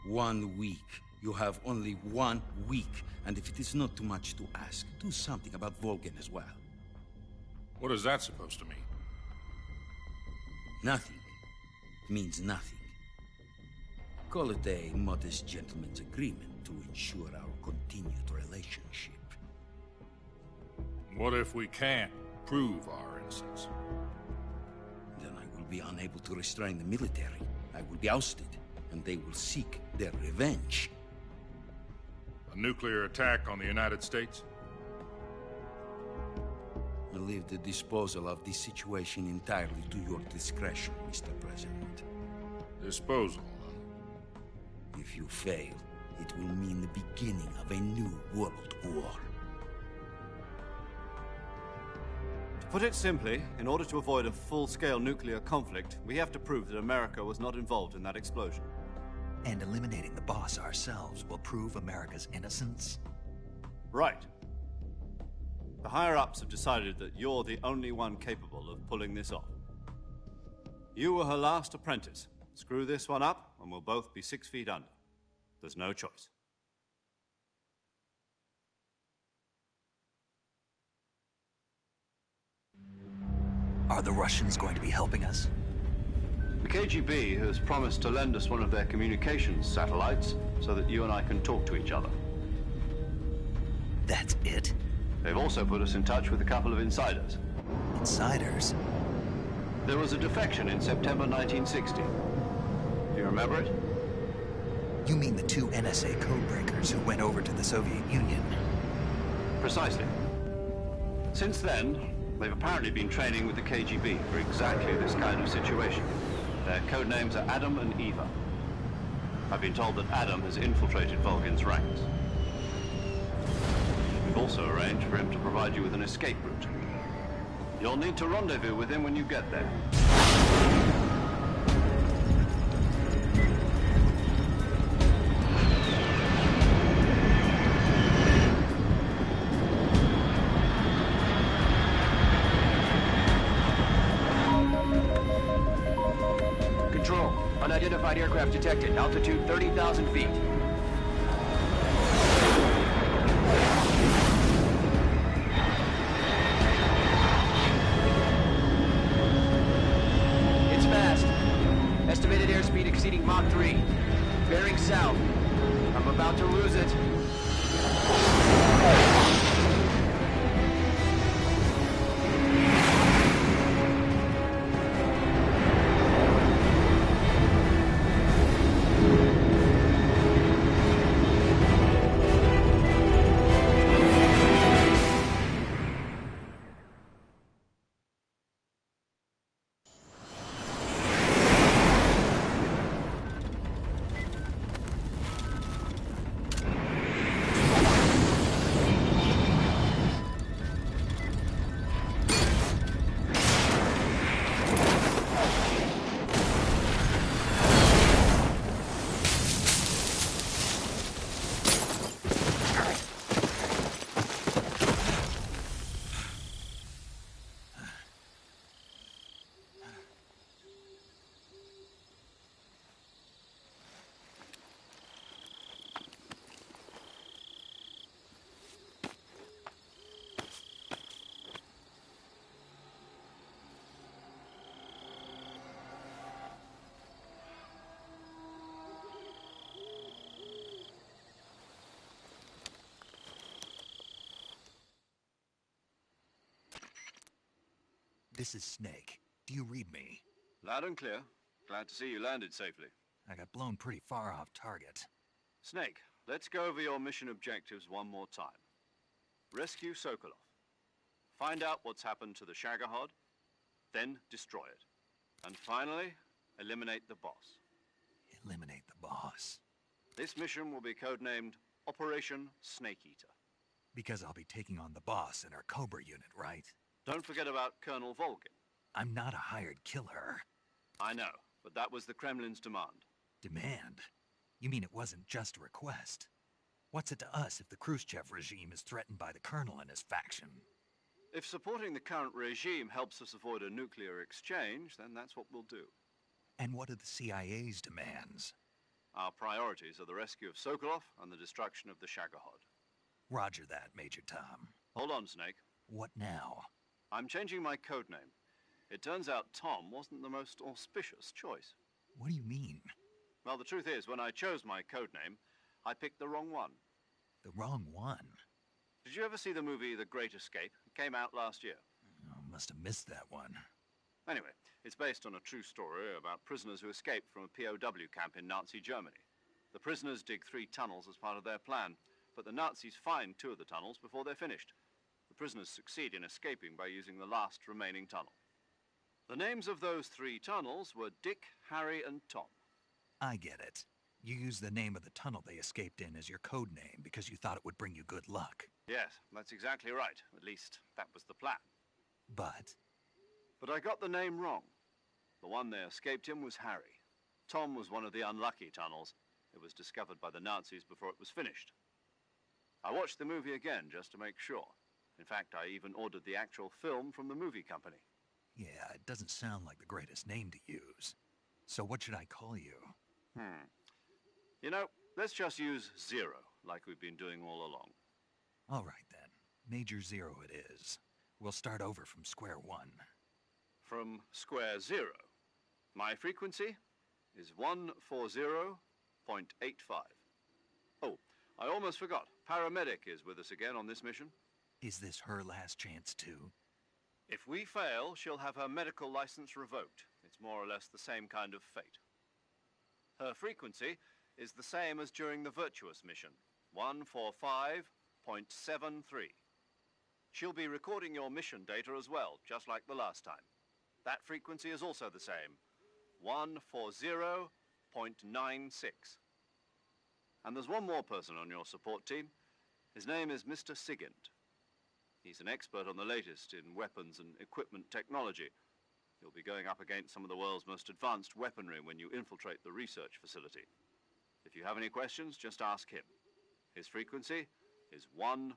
1 week. You have only 1 week. And if it is not too much to ask, do something about Volgin as well.
What is that supposed to mean?
Nothing. It means nothing. Call it a modest gentleman's agreement to ensure our continued relationship.
What if we can't prove our innocence?
Then I will be unable to restrain the military. I will be ousted, and they will seek their revenge.
A nuclear attack on the United States?
I leave the disposal of this situation entirely to your discretion, Mr. President.
Disposal?
If you fail, it will mean the beginning of a new world war.
To put it simply, in order to avoid a full-scale nuclear conflict, we have to prove that America was not involved in that explosion.
And eliminating the boss ourselves will prove America's innocence?
Right. The higher-ups have decided that you're the only one capable of pulling this off. You were her last apprentice. Screw this one up, and we'll both be 6 feet under. There's no choice.
Are the Russians going to be helping us?
The KGB has promised to lend us one of their communications satellites so that you and I can talk to each other.
That's it?
They've also put us in touch with a couple of insiders.
Insiders?
There was a defection in September 1960. Do you remember it?
You mean the 2 NSA codebreakers who went over to the Soviet Union?
Precisely. Since then, they've apparently been training with the KGB for exactly this kind of situation. Their code names are Adam and Eva. I've been told that Adam has infiltrated Volgin's ranks. We've also arranged for him to provide you with an escape route. You'll need to rendezvous with him when you get there.
Control, unidentified aircraft detected. Altitude 30,000 feet. It's fast. Estimated airspeed exceeding Mach 3. Bearing south. I'm about to lose it.
This is Snake. Do you read me?
Loud and clear. Glad to see you landed safely.
I got blown pretty far off target.
Snake, let's go over your mission objectives one more time. Rescue Sokolov. Find out what's happened to the Shagohod, then destroy it. And finally, eliminate the boss.
Eliminate the boss.
This mission will be codenamed Operation Snake Eater.
Because I'll be taking on the boss in our Cobra unit, right?
Don't forget about Colonel Volgin.
I'm not a hired killer.
I know, but that was the Kremlin's demand.
Demand? You mean it wasn't just a request? What's it to us if the Khrushchev regime is threatened by the Colonel and his faction?
If supporting the current regime helps us avoid a nuclear exchange, then that's what we'll do.
And what are the CIA's demands?
Our priorities are the rescue of Sokolov and the destruction of the Shagohod.
Roger that, Major Tom.
Hold on, Snake.
What now?
I'm changing my codename. It turns out Tom wasn't the most auspicious choice.
What do you mean?
Well, the truth is, when I chose my codename, I picked the wrong one.
The wrong one?
Did you ever see the movie The Great Escape? It came out last year.
Oh, must have missed that one.
Anyway, it's based on a true story about prisoners who escaped from a POW camp in Nazi Germany. The prisoners dig 3 tunnels as part of their plan, but the Nazis find 2 of the tunnels before they're finished. The prisoners succeed in escaping by using the last remaining tunnel. The names of those 3 tunnels were Dick, Harry, and Tom.
I get it. You used the name of the tunnel they escaped in as your code name because you thought it would bring you good luck.
Yes, that's exactly right. At least, that was the plan.
But
I got the name wrong. The one they escaped in was Harry. Tom was one of the unlucky tunnels. It was discovered by the Nazis before it was finished. I watched the movie again just to make sure. In fact, I even ordered the actual film from the movie company.
yeah, it doesn't sound like the greatest name to use. So what should I call you?
You know, let's just use Zero, like we've been doing all along.
All right, then. Major Zero it is. We'll start over from square one.
From square 0. My frequency is 140.85. Oh, I almost forgot. Paramedic is with us again on this mission.
Is this her last chance, too?
If we fail, she'll have her medical license revoked. It's more or less the same kind of fate. Her frequency is the same as during the Virtuous mission, 145.73. She'll be recording your mission data as well, just like the last time. That frequency is also the same, 140.96. And there's one more person on your support team. His name is Mr. Sigint. He's an expert on the latest in weapons and equipment technology. You'll be going up against some of the world's most advanced weaponry when you infiltrate the research facility. If you have any questions, just ask him. His frequency is 148.41.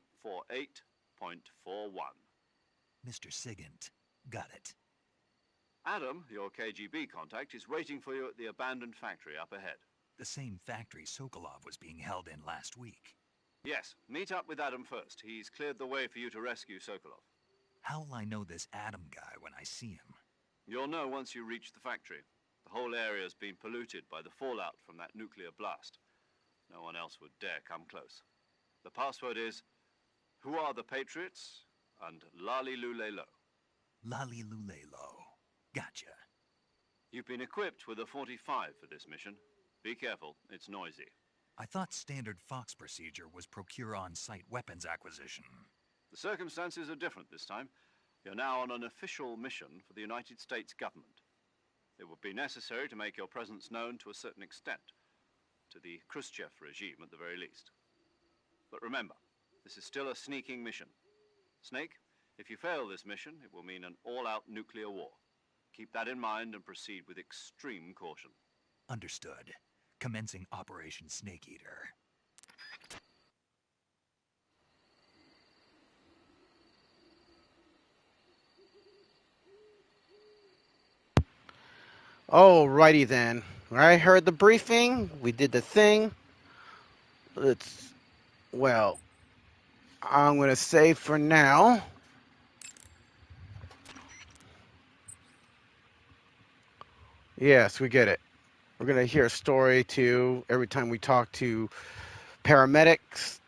Mr. Sigint. Got it.
Adam, your KGB contact, is waiting for you at the abandoned factory up ahead.
The same factory Sokolov was being held in last week.
Yes, meet up with Adam first. He's cleared the way for you to rescue Sokolov.
How will I know this Adam guy when I see him?
You'll know once you reach the factory. The whole area's been polluted by the fallout from that nuclear blast. No one else would dare come close. The password is, "Who are the Patriots?" and Lali Lulelo.
Lali Lulelo. Gotcha.
You've been equipped with a 45 for this mission. Be careful, it's noisy.
I thought standard Fox procedure was procure on-site weapons acquisition.
The circumstances are different this time. You're now on an official mission for the United States government. It would be necessary to make your presence known to a certain extent, to the Khrushchev regime at the very least. But remember, this is still a sneaking mission. Snake, if you fail this mission, it will mean an all-out nuclear war. Keep that in mind and proceed with extreme caution.
Understood. Commencing Operation Snake Eater.
Alrighty then. I heard the briefing. We did the thing. I'm going to say for now, yes, we get it. We're going to hear a story too every time we talk to paramedics.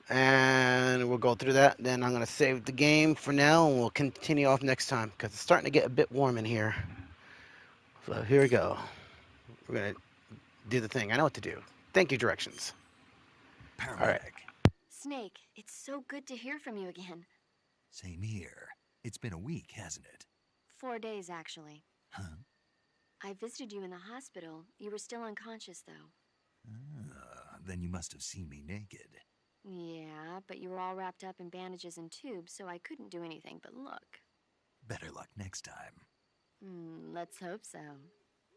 And we're go through that. Then I'm going to save the game for now, and we'll continue off next time because it's starting to get a bit warm in here. So here we go. We're going to do the thing. I know what to do. Thank you, directions.
Paramedic.
All right.
Snake, it's so good to hear from you again.
Same here. It's been a week, hasn't it?
4 days, actually.
Huh?
I visited you in the hospital. You were still unconscious, though.
Then you must have seen me naked.
Yeah, but you were all wrapped up in bandages and tubes, so I couldn't do anything but look.
Better luck next time.
Let's hope so.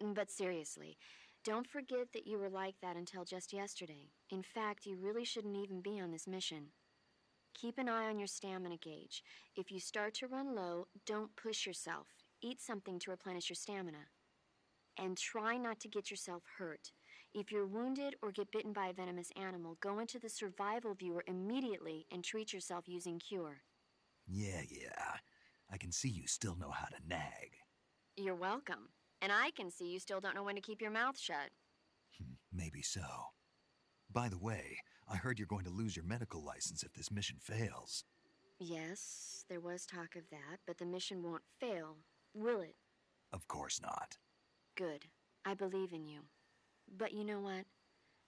But seriously, don't forget that you were like that until just yesterday. In fact, you really shouldn't even be on this mission. Keep an eye on your stamina gauge. If you start to run low, don't push yourself. Eat something to replenish your stamina. And try not to get yourself hurt. If you're wounded or get bitten by a venomous animal, go into the survival viewer immediately and treat yourself using Cure.
Yeah. I can see you still know how to nag.
You're welcome. And I can see you still don't know when to keep your mouth shut.
Maybe so. By the way, I heard you're going to lose your medical license if this mission fails.
Yes, there was talk of that, but the mission won't fail, will it?
Of course not.
Good. I believe in you. But you know what?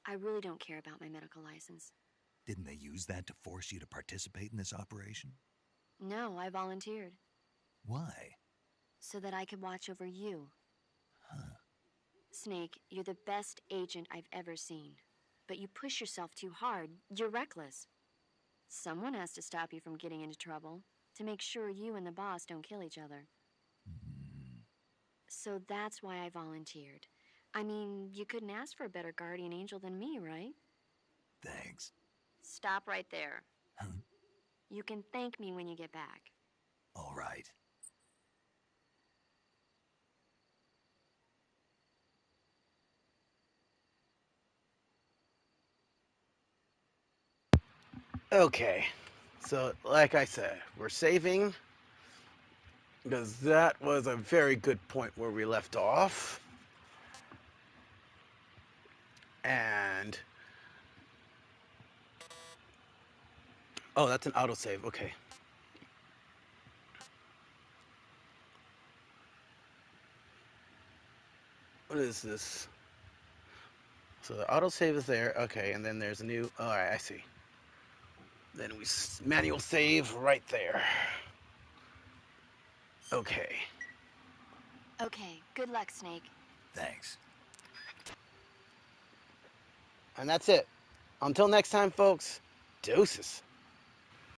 I really don't care about my medical license.
Didn't they use that to force you to participate in this operation?
No, I volunteered.
Why?
So that I could watch over you.
Huh.
Snake, you're the best agent I've ever seen. But you push yourself too hard. You're reckless. Someone has to stop you from getting into trouble, to make sure you and the boss don't kill each other. So that's why I volunteered. I mean, you couldn't ask for a better guardian angel than me, right?
Thanks.
Stop right there.
Huh?
You can thank me when you get back.
All right.
Okay. So, like I said, we're saving because that was a very good point where we left off. And oh, that's an autosave. Okay. What is this? So the autosave is there. Okay, and then there's a new. All right, I see. Then we manual save right there. Okay.
Okay, good luck, Snake.
Thanks.
And that's it. Until next time, folks. Deuces.